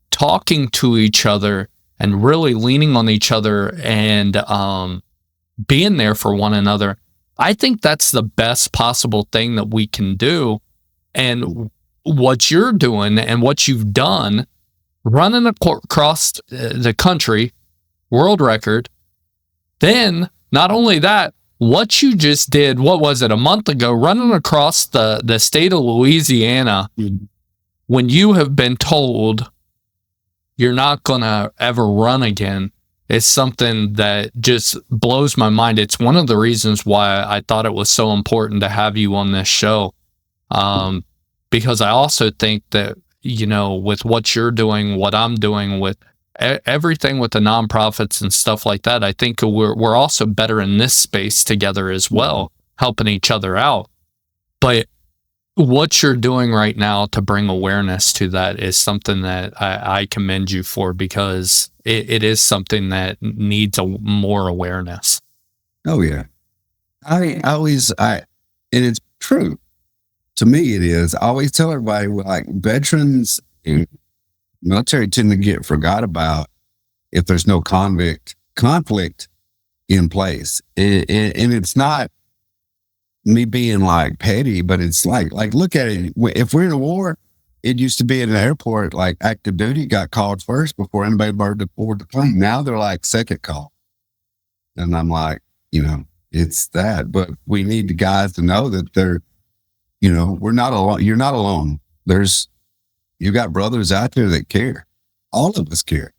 talking to each other and really leaning on each other and being there for one another. I think that's the best possible thing that we can do. And what you're doing and what you've done, running across the country, world record, then not only that, what you just did, what was it, a month ago, running across the state of Louisiana, when you have been told you're not going to ever run again, is something that just blows my mind. It's one of the reasons why I thought it was so important to have you on this show. Because I also think that, with what you're doing, what I'm doing with everything with the nonprofits and stuff like that, I think we're also better in this space together as well, helping each other out. But what you're doing right now to bring awareness to that is something that I commend you for, because it is something that needs more awareness. Oh yeah. And it's true. To me, it is. I always tell everybody, like, veterans in military tend to get forgot about if there's no conflict in place. And it's not me being like petty, but it's like look at it. If we're in a war, it used to be at an airport, like active duty got called first before anybody boarded the plane. Now they're like second call. And I'm like, it's that. But we need the guys to know that they're, we're not alone. You're not alone. You got brothers out there that care. All of us care.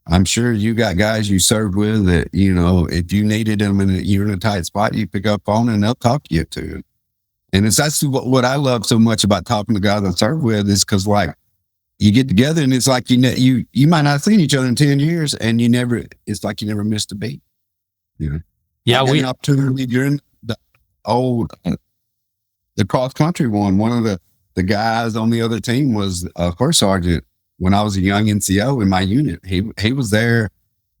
I'm sure you got guys you served with that, if you needed them and you're in a tight spot, you pick up phone and they'll talk you to it. And that's what I love so much about talking to guys I serve with is because like you get together and it's like, you might not have seen each other in 10 years and it's like you never missed a beat. Yeah. We opportunity during the old, the cross country one of the guys on the other team was a first sergeant. When I was a young NCO in my unit, he was there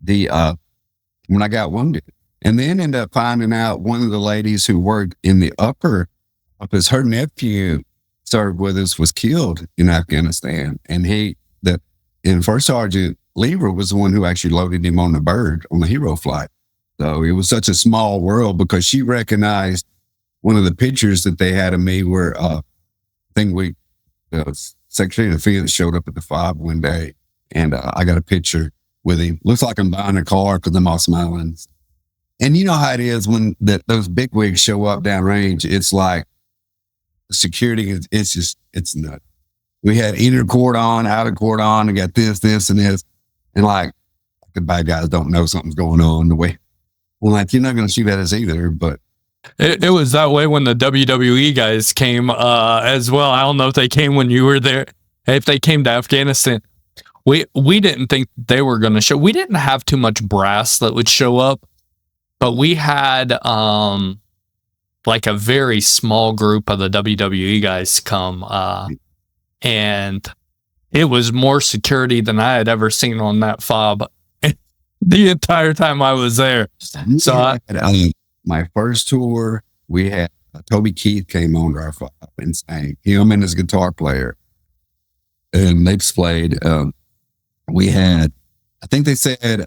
when I got wounded, and then ended up finding out one of the ladies who worked in the upper office, her nephew served with us, was killed in Afghanistan, and First Sergeant Lever was the one who actually loaded him on the bird on the hero flight. So it was such a small world because she recognized one of the pictures that they had of me where Secretary of Defense showed up at the FOB one day, and I got a picture with him. Looks like I'm buying a car because I'm all smiling. And you know how it is when those bigwigs show up downrange. It's like security. It's nuts. We had inner cordon, outer cordon, and got this, and this, and like the bad guys don't know something's going on. The way, well, like you're not going to shoot at us either, but. It was that way when the WWE guys came as well. I don't know if they came when you were there. If they came to Afghanistan, we didn't think they were going to show. We didn't have too much brass that would show up, but we had like a very small group of the WWE guys come, and it was more security than I had ever seen on that FOB the entire time I was there. So my first tour, we had Toby Keith came on to our FOB and sang, him and his guitar player, and they displayed. We had, I think they said,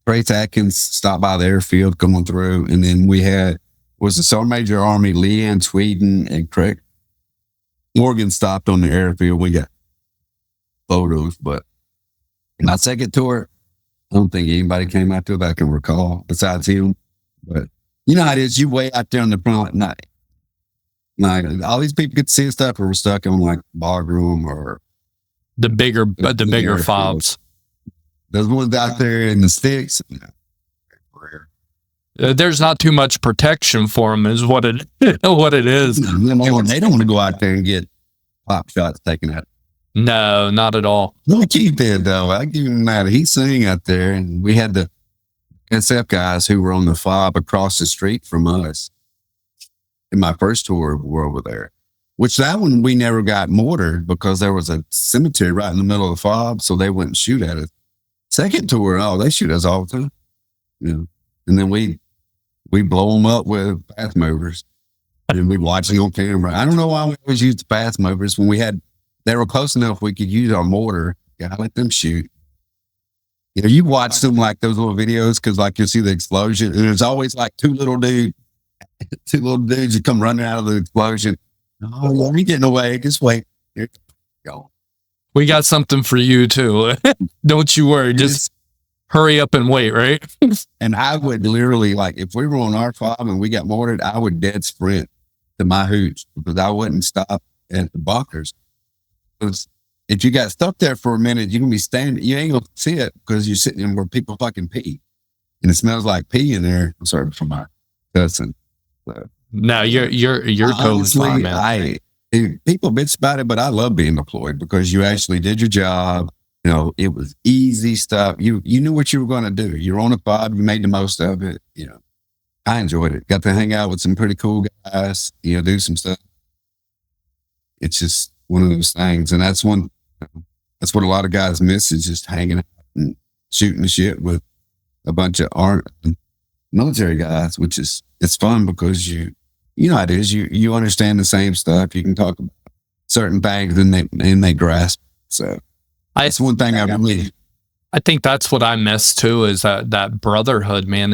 Trace Atkins stopped by the airfield coming through, and then was the Sergeant Major Army, Leanne Sweden and Craig Morgan stopped on the airfield. We got photos, but my second tour, I don't think anybody came out there that I can recall besides him. But you know how it is. You way out there on the front at night. Like all these people could see stuff or were stuck on like bar room or the bigger FOBs. Those ones out there in the sticks. There's not too much protection for them, is what it is. They don't want to go out there and get pop shots taken out. No, not at all. No, Keith did though. I give him that. He sang out there, and we had the SF guys who were on the FOB across the street from us. In my first tour, we were over there. Which that one we never got mortared because there was a cemetery right in the middle of the FOB, so they wouldn't shoot at us. Second tour, they shoot us all the time. And then we blow them up with fast movers, and we watch them on camera. I don't know why we always used the fast movers when they were close enough we could use our mortar. Gotta let them shoot. You watch them like those little videos because like you'll see the explosion, and there's always like two little dudes that come running out of the explosion. Oh, you're getting away. Just wait. Here you go. We got something for you too. Don't you worry. Just hurry up and wait, right? And I would literally, like, if we were on our FOB and we got mortared, I would dead sprint to my hooch because I wouldn't stop at the bunkers. Because if you got stuck there for a minute, you're going to be standing, you ain't going to see it because you're sitting in where people fucking pee. And it smells like pee in there. I'm sorry for my cussing. No, you're totally fine, man. People bitch about it, but I love being deployed because you actually did your job. It was easy stuff. You knew what you were going to do. You're on a FOB, you made the most of it. I enjoyed it. Got to hang out with some pretty cool guys, do some stuff. It's just one of those things. And that's what a lot of guys miss is just hanging out and shooting the shit with a bunch of military guys, which it's fun because you know how it is. You understand the same stuff. You can talk about certain things and they grasp. So that's one thing I think that's what I miss too, is that brotherhood, man.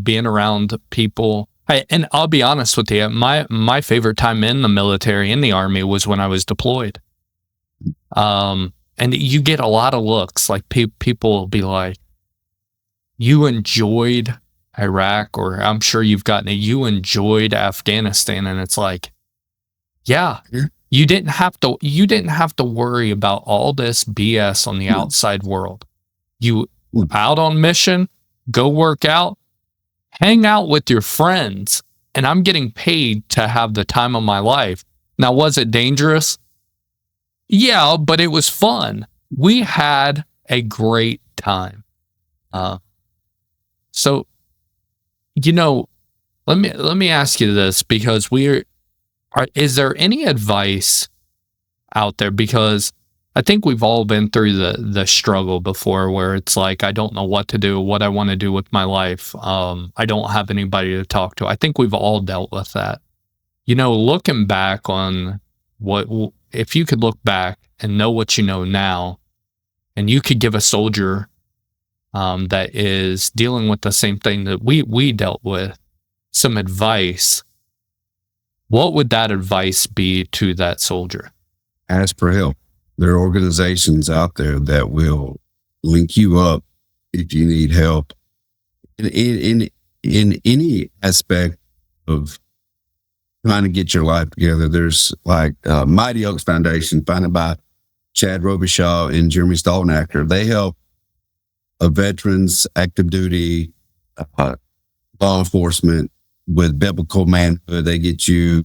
Being around people. And I'll be honest with you, my favorite time in the military, in the Army, was when I was deployed. And you get a lot of looks, like people will be like, you enjoyed Iraq, or I'm sure you've gotten it, you enjoyed Afghanistan. And it's like, yeah. You didn't have to worry about all this BS on the outside world. You out on mission, go work out, hang out with your friends, and I'm getting paid to have the time of my life. Now, was it dangerous? Yeah, but it was fun. We had a great time. So, let me ask you this, because is there any advice out there? Because I think we've all been through the struggle before, where it's like, I don't know what to do, what I want to do with my life. I don't have anybody to talk to. I think we've all dealt with that. Looking back on if you could look back and know what you know now, and you could give a soldier that is dealing with the same thing that we dealt with some advice, what would that advice be to that soldier? Ask for help. There are organizations out there that will link you up if you need help in any aspect of trying to get your life together. There's like Mighty Oaks Foundation, founded by Chad Robichaud and Jeremy Stolnacker. They help veterans, active duty, law enforcement with biblical manhood. They get you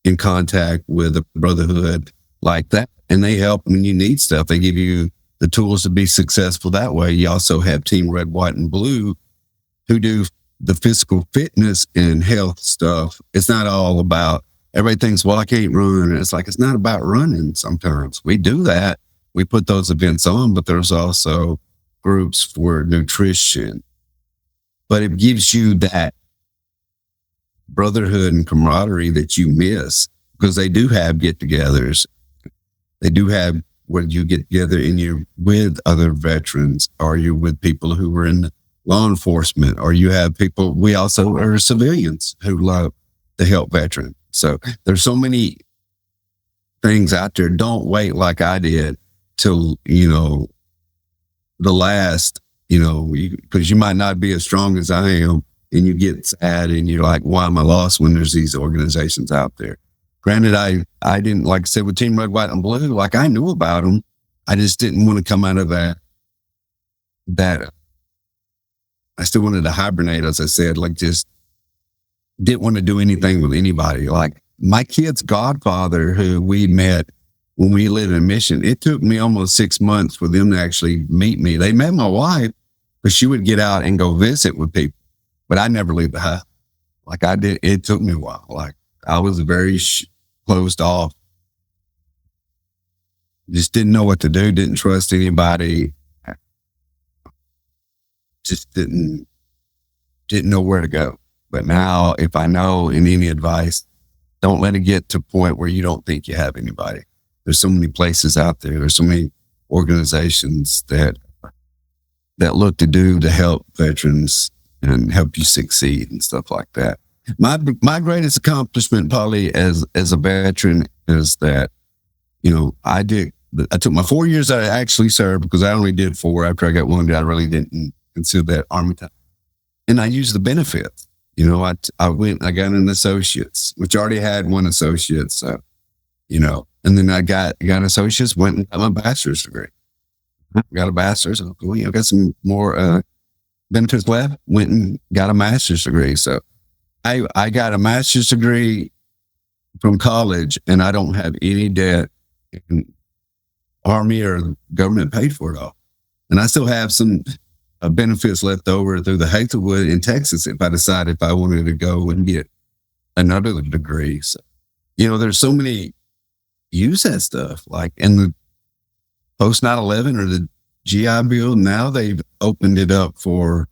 in contact with a brotherhood like that, and they help when you need stuff. They give you the tools to be successful that way. You also have Team Red, White, and Blue, who do the physical fitness and health stuff. It's not all about, everybody thinks, well, I can't run. And it's like, it's not about running sometimes. We do that. We put those events on, but there's also groups for nutrition. But it gives you that brotherhood and camaraderie that you miss, because they do have get-togethers. They do have where you get together and you're with other veterans, or you're with people who were in law enforcement, or you have people, we also are civilians who love to help veterans. So there's so many things out there. Don't wait like I did till, the last, because you might not be as strong as I am, and you get sad and you're like, why am I lost, when there's these organizations out there? Granted, I didn't, like I said, with Team Red, White, and Blue, like I knew about them. I just didn't want to come out of that I still wanted to hibernate, as I said, like just didn't want to do anything with anybody. Like my kid's godfather, who we met when we lived in Mission, it took me almost 6 months for them to actually meet me. They met my wife, but she would get out and go visit with people, but I never leave the house. Like I did, it took me a while. Like I was very closed off. Just didn't know what to do, didn't trust anybody. Just didn't know where to go. But now, if I know in any advice, don't let it get to a point where you don't think you have anybody. There's so many places out there. There's so many organizations that look to help veterans and help you succeed and stuff like that. My greatest accomplishment, probably as a veteran, is that, I took my 4 years that I actually served, because I only did 4 after I got wounded. I really didn't consider that Army time. And I used the benefits. I went, I got an associate's, which I already had one associate. So, and then I got an associate's, went and got my bachelor's degree. Got a bachelor's, and got some more benefits left, went and got a master's degree. So I got a master's degree from college, and I don't have any debt. And Army or government paid for it all. And I still have some benefits left over through the Hazelwood in Texas if I decide if I wanted to go and get another degree. So, there's so many, use that stuff. Like in the post 9/11 or the GI Bill, now they've opened it up for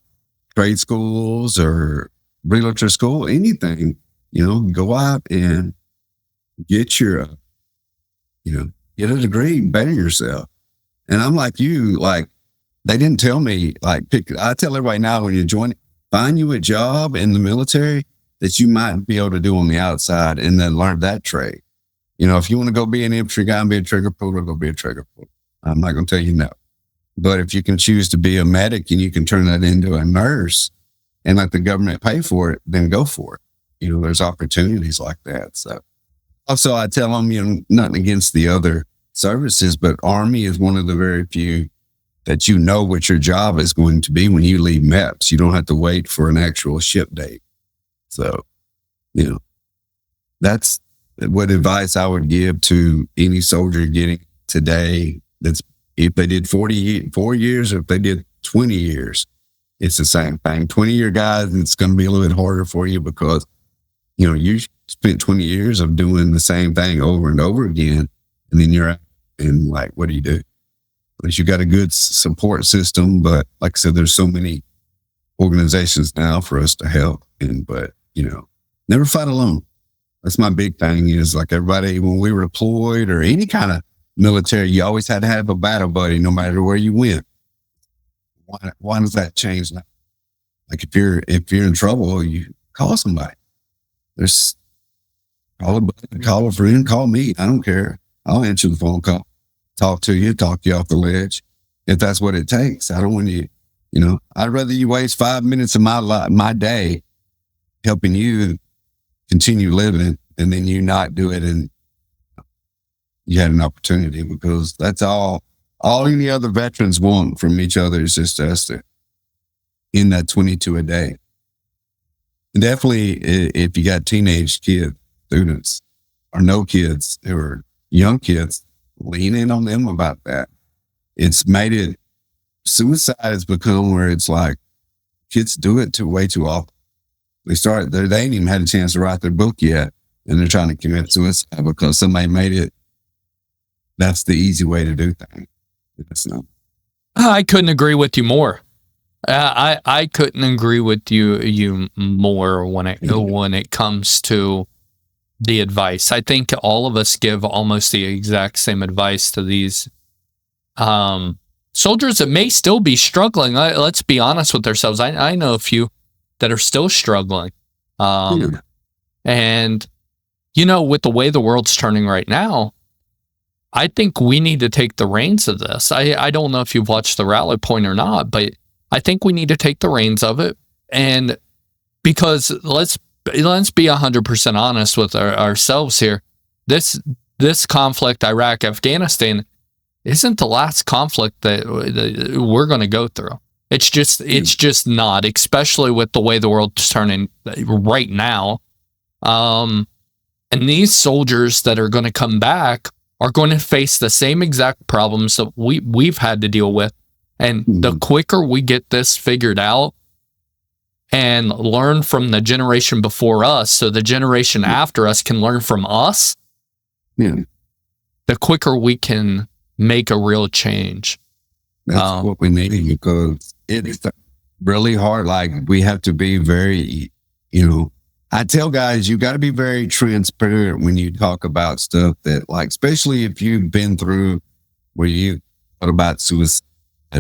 trade schools or realtor school, anything, go out and get your, get a degree, better yourself. And I'm like you, like, they didn't tell me, like, I tell everybody now, when you join, find you a job in the military that you might be able to do on the outside, and then learn that trade. If you want to go be an infantry guy and be a trigger puller, go be a trigger puller. I'm not going to tell you no. But if you can choose to be a medic and you can turn that into a nurse and let the government pay for it, then go for it. There's opportunities like that. So also I tell them, nothing against the other services, but Army is one of the very few that you know what your job is going to be when you leave MEPS. You don't have to wait for an actual ship date. So, that's what advice I would give to any soldier getting today. That's if they did 4 years or if they did 20 years, it's the same thing. 20-year guys, it's going to be a little bit harder for you because, you spent 20 years of doing the same thing over and over again. And then you're out and like, what do you do? At least you got a good support system. But like I said, there's so many organizations now for us to help. But never fight alone. That's my big thing is like everybody, when we were deployed or any kind of military, you always had to have a battle buddy no matter where you went. Why does that change now? Like if you're in trouble, you call somebody. Call a buddy, call a friend, call me. I don't care. I'll answer the phone call, talk to you off the ledge. If that's what it takes. I don't want you, I'd rather you waste 5 minutes of my day helping you continue living and then you not do it and you had an opportunity, because that's all any other veterans want from each other is just us to in that 22 a day. And definitely if you got teenage kids, students, or no kids or young kids, lean in on them about that. It's made it, suicide has become where it's like kids do it way too often. They ain't even had a chance to write their book yet, and they're trying to commit suicide because somebody made it. That's the easy way to do things. It's not. I couldn't agree with you more. I couldn't agree with you more when it comes to the advice. I think all of us give almost the exact same advice to these soldiers that may still be struggling. Let's be honest with ourselves. I know a few that are still struggling. And, with the way the world's turning right now, I think we need to take the reins of this. I don't know if you've watched the Rally Point or not, but I think we need to take the reins of it. And because let's be 100% honest with ourselves here. This conflict, Iraq, Afghanistan, isn't the last conflict that we're going to go through. It's just not, especially with the way the world's turning right now. And these soldiers that are going to come back are going to face the same exact problems that we've had to deal with. And the quicker we get this figured out and learn from the generation before us, so the generation after us can learn from us, the quicker we can make a real change. That's what we need, because it's really hard. Like, we have to be very, I tell guys, you got to be very transparent when you talk about stuff that, like, especially if you've been through where you thought about suicide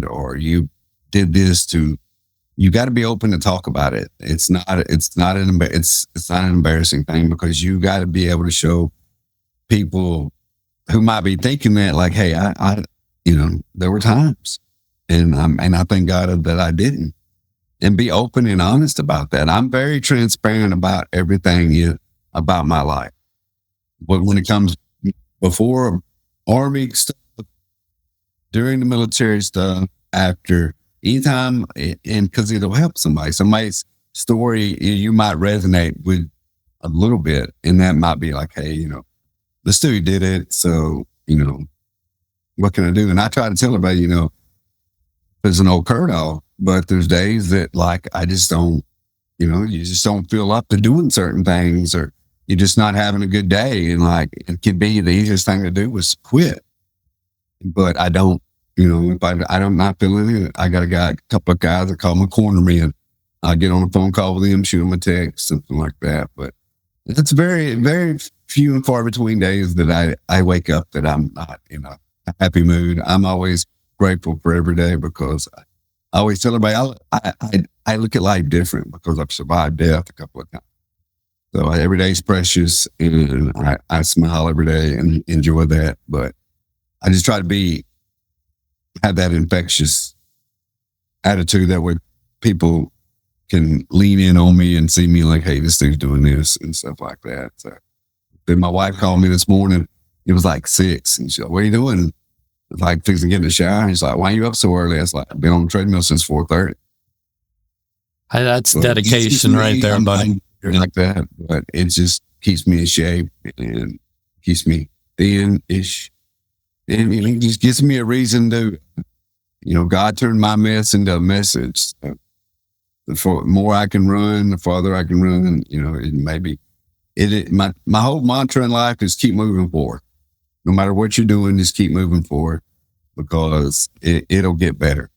or you did this you got to be open to talk about it. It's not an embarrassing thing, because you got to be able to show people who might be thinking that, like, hey, I there were times, and I thank God that I didn't, and be open and honest about that. I'm very transparent about everything about my life. But when it comes before Army stuff, during the military stuff, after, anytime, and because it'll help somebody's story, you might resonate with a little bit, and that might be like, hey, this dude did it, so, what can I do? And I try to tell everybody, there's an old curl, but there's days that, like, I just don't, you just don't feel up to doing certain things, or you're just not having a good day. And, like, it could be the easiest thing to do was quit. But I don't, if I'm not feeling it, I got a couple of guys that call me cornermen. I get on a phone call with them, shoot them a text, something like that. But it's very, very few and far between days that I wake up that I'm not in a happy mood. I'm always grateful for every day, because I always tell everybody I look at life different, because I've survived death a couple of times. So every day is precious, and I smile every day and enjoy that. But I just try to have that infectious attitude, that way people can lean in on me and see me like, hey, this dude's doing this and stuff like that. So then my wife called me this morning. It was like 6, and she's like, what are you doing? like fixing to get in the shower. He's like, "Why are you up so early?" I was like, "I've been on the treadmill since 4:30." Hey, that's But dedication right there, buddy. I'm like that, but it just keeps me in shape and keeps me thin-ish. And it just gives me a reason to, God turned my mess into a message. So the more I can run, the farther I can run, my whole mantra in life is keep moving forward. No matter what you're doing, just keep moving forward because it'll get better.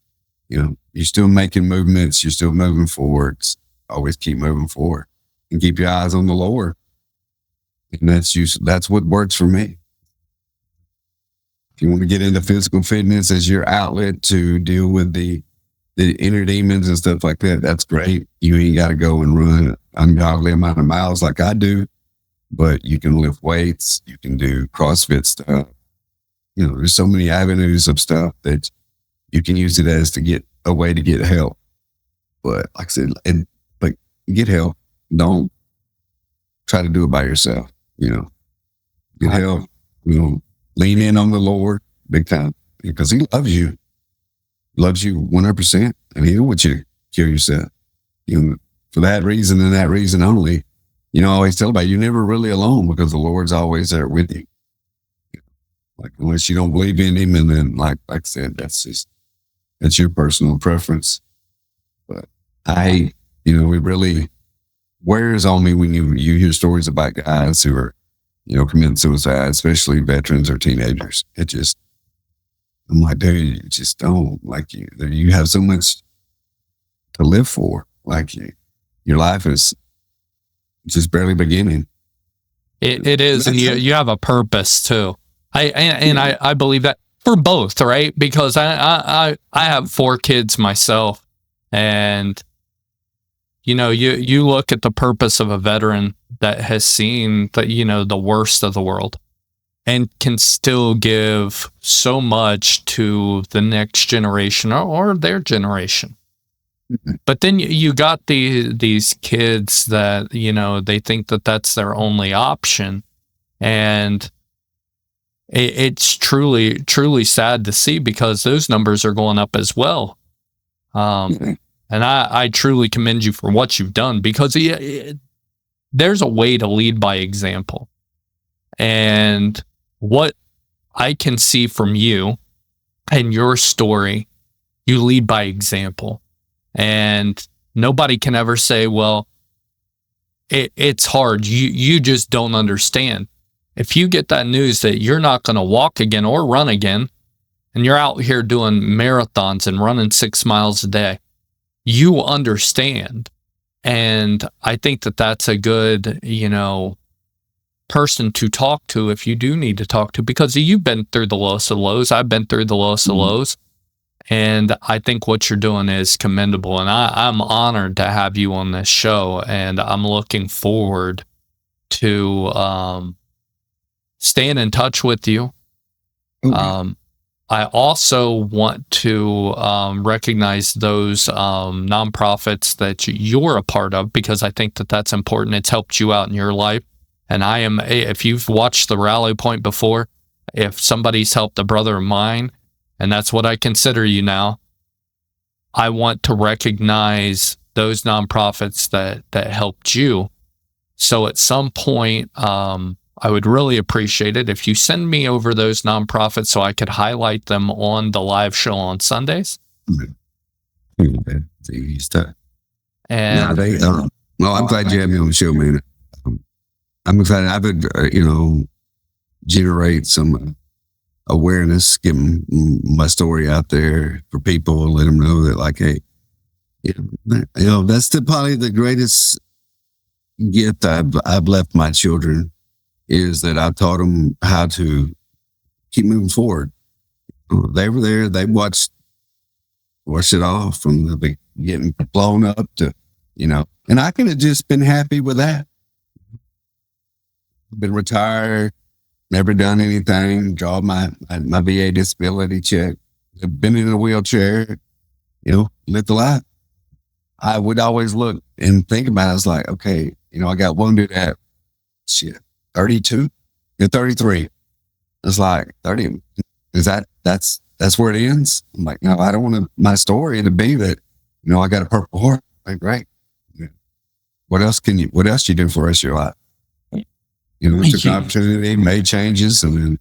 You're still making movements. You're still moving forwards. Always keep moving forward and keep your eyes on the Lord. And that's what works for me. If you want to get into physical fitness as your outlet to deal with the inner demons and stuff like that, that's great. You ain't got to go and run an ungodly amount of miles like I do, but you can lift weights. You can do CrossFit stuff. There's so many avenues of stuff that you can use it as to get a way to get help. But like I said, but get help. Don't try to do it by yourself. Get help. Lean in on the Lord big time because He loves you. Loves you 100%, and He don't want you to kill yourself. For that reason and that reason only. I always tell about you're never really alone because the Lord's always there with you. Like unless you don't believe in Him, and then like I said, that's your personal preference. But it really wears on me when you hear stories about guys who are, committing suicide, especially veterans or teenagers. I'm like, dude, you just don't you have so much to live for. Your life is just barely beginning. It is, and you have a purpose too. I believe that for both, right? Because I have 4 kids myself, and you look at the purpose of a veteran that has seen the worst of the world and can still give so much to the next generation or their generation. But then you got these kids that, they think that that's their only option. And it's truly, truly sad to see because those numbers are going up as well. And I truly commend you for what you've done because there's a way to lead by example. And what I can see from you and your story, you lead by example. And nobody can ever say, well, it's hard. You just don't understand. If you get that news that you're not going to walk again or run again, and you're out here doing marathons and running 6 miles a day, you understand. And I think that that's a good, person to talk to if you do need to talk to, because you've been through the lowest of lows. I've been through the lowest of lows. And I think what you're doing is commendable. And I'm honored to have you on this show. And I'm looking forward to staying in touch with you. Okay. I also want to recognize those nonprofits that you're a part of, because I think that that's important. It's helped you out in your life. And if you've watched the Rally Point before, if somebody's helped a brother of mine, and that's what I consider you now, I want to recognize those nonprofits that helped you. So at some point, I would really appreciate it if you send me over those nonprofits so I could highlight them on the live show on Sundays. It's easy stuff. And I'm glad you had me on the show, man. I'm excited. I would, generate some awareness, get my story out there for people, let them know that, hey, that's probably the greatest gift I've left my children, is that I taught them how to keep moving forward. They were there. They watched it all from the getting blown up to, and I could have just been happy with that. Been retired, never done anything, draw my VA disability check, been in a wheelchair, lived a life. I would always look and think about it. I was like, okay, I got one dude at 32, you're 33. It's like 30. Is that that's where it ends. I'm like, no, I don't want my story to be that, I got a Purple Heart. Like, great. Yeah. What else you do for the rest of your life? Took an opportunity, made changes, and then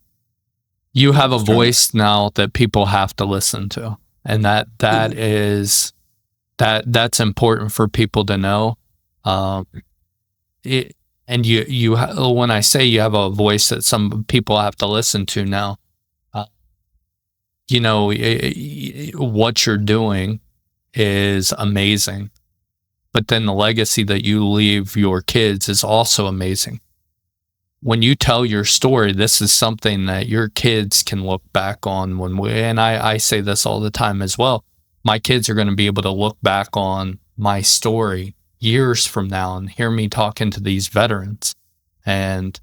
you have a voice now that people have to listen to, and that's important for people to know. And you when I say you have a voice that some people have to listen to now, what you're doing is amazing, but then the legacy that you leave your kids is also amazing. When you tell your story, this is something that your kids can look back on and I say this all the time as well. My kids are going to be able to look back on my story years from now and hear me talking to these veterans and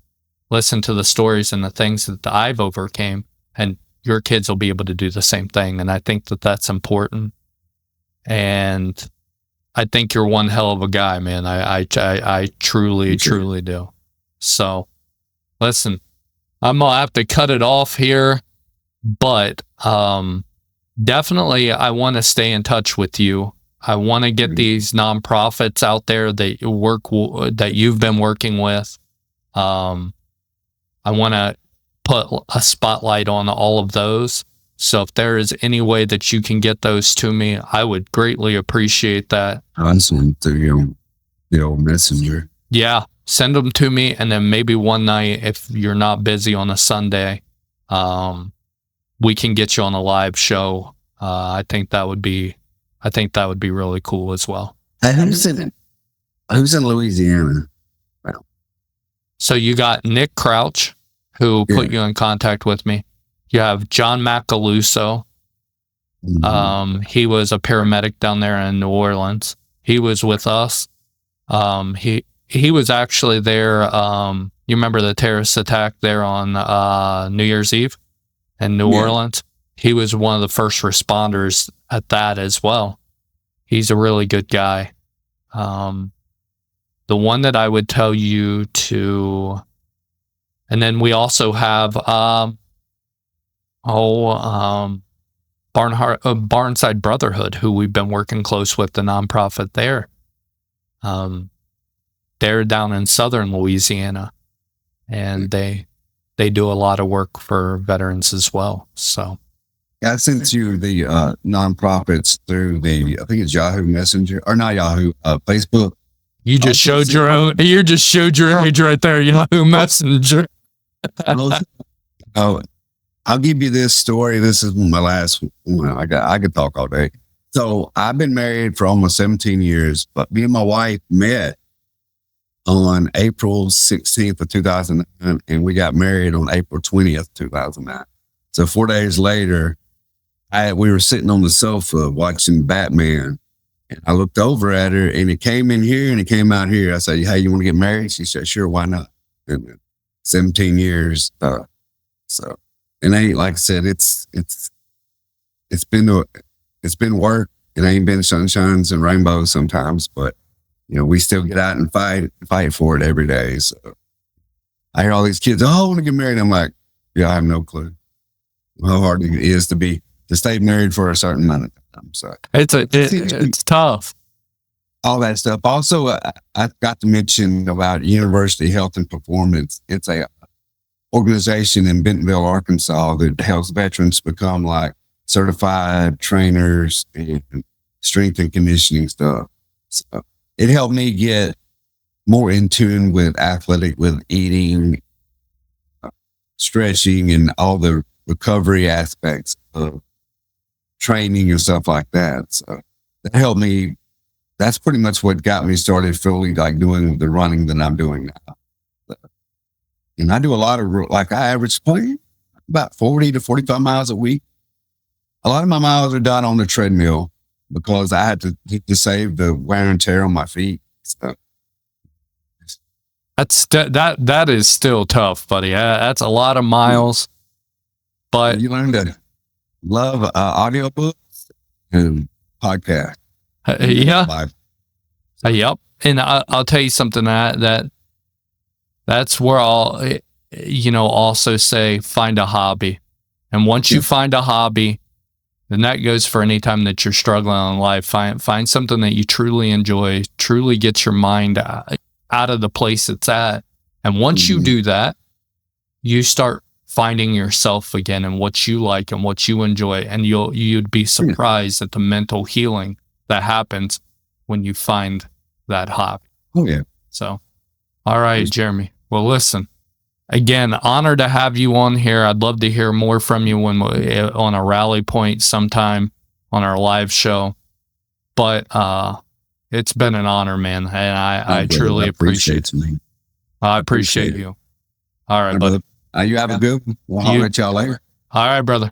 listen to the stories and the things that I've overcame, and your kids will be able to do the same thing. And I think that that's important. And I think you're one hell of a guy, man. I truly do. So listen, I'm going to have to cut it off here, but definitely I want to stay in touch with you. I want to get these nonprofits out there that you've been working with. I want to put a spotlight on all of those. So if there is any way that you can get those to me, I would greatly appreciate that. I'll send them through the old messenger. Yeah, send them to me, and then maybe one night, if you're not busy on a Sunday, we can get you on a live show. I think that would be really cool as well. Who's in Louisiana? Wow. So you got Nick Crouch, who put you in contact with me. You have John Macaluso. Mm-hmm. He was a paramedic down there in New Orleans. He was with us. He was actually there. You remember the terrorist attack there on New Year's Eve in New Orleans? He was one of the first responders at that as well. He's a really good guy. The one that I would tell you to, and then we also have Barnside Brotherhood, who we've been working close with, the nonprofit there. They're down in southern Louisiana, and they do a lot of work for veterans as well. So I sent you the nonprofits through I think it's Yahoo Messenger, or not Yahoo, Facebook. You just showed your age right there, Yahoo Messenger. I'll give you this story. This is my last one. I could talk all day. So I've been married for almost 17 years, but me and my wife met on April 16th of 2009, and we got married on April 20th, 2009. So 4 days later, we were sitting on the sofa watching Batman, and I looked over at her, and it came in here and it came out here. I said, "Hey, you want to get married?" She said, "Sure, why not?" And 17 years. So, and like I said, it's been work. It ain't been sunshines and rainbows sometimes, but we still get out and fight for it every day. So I hear all these kids, "Oh, I want to get married." I'm like, yeah, I have no clue how hard it is to stay married for a certain amount of time. So it's tough. All that stuff. Also, I got to mention about University Health and Performance. It's a organization in Bentonville, Arkansas, that helps veterans become like certified trainers and strength and conditioning stuff. So it helped me get more in tune with with eating, stretching, and all the recovery aspects of training and stuff like that. So that helped me. That's pretty much what got me started fully like doing the running that I'm doing now. And I do a lot of, I average about 40 to 45 miles a week. A lot of my miles are done on the treadmill because I had to save the wear and tear on my feet. So. That is still tough, buddy. That's a lot of miles. But you learn to love audiobooks and podcasts. Yeah. Yep. And I'll tell you something that's where I'll, also say, find a hobby. And once you find a hobby, and that goes for any time that you're struggling in life, find something that you truly enjoy, truly gets your mind out of the place it's at. And once you do that, you start finding yourself again and what you like and what you enjoy. And you'd be surprised at the mental healing that happens when you find that hobby. Oh, yeah. So, all right, Jeremy. Well, listen, again, honor to have you on here. I'd love to hear more from you on a rally point sometime on our live show. But it's been an honor, man. And I truly appreciate it. I appreciate you. All right, brother. You have a good one. I'll holler at y'all later. All right, brother.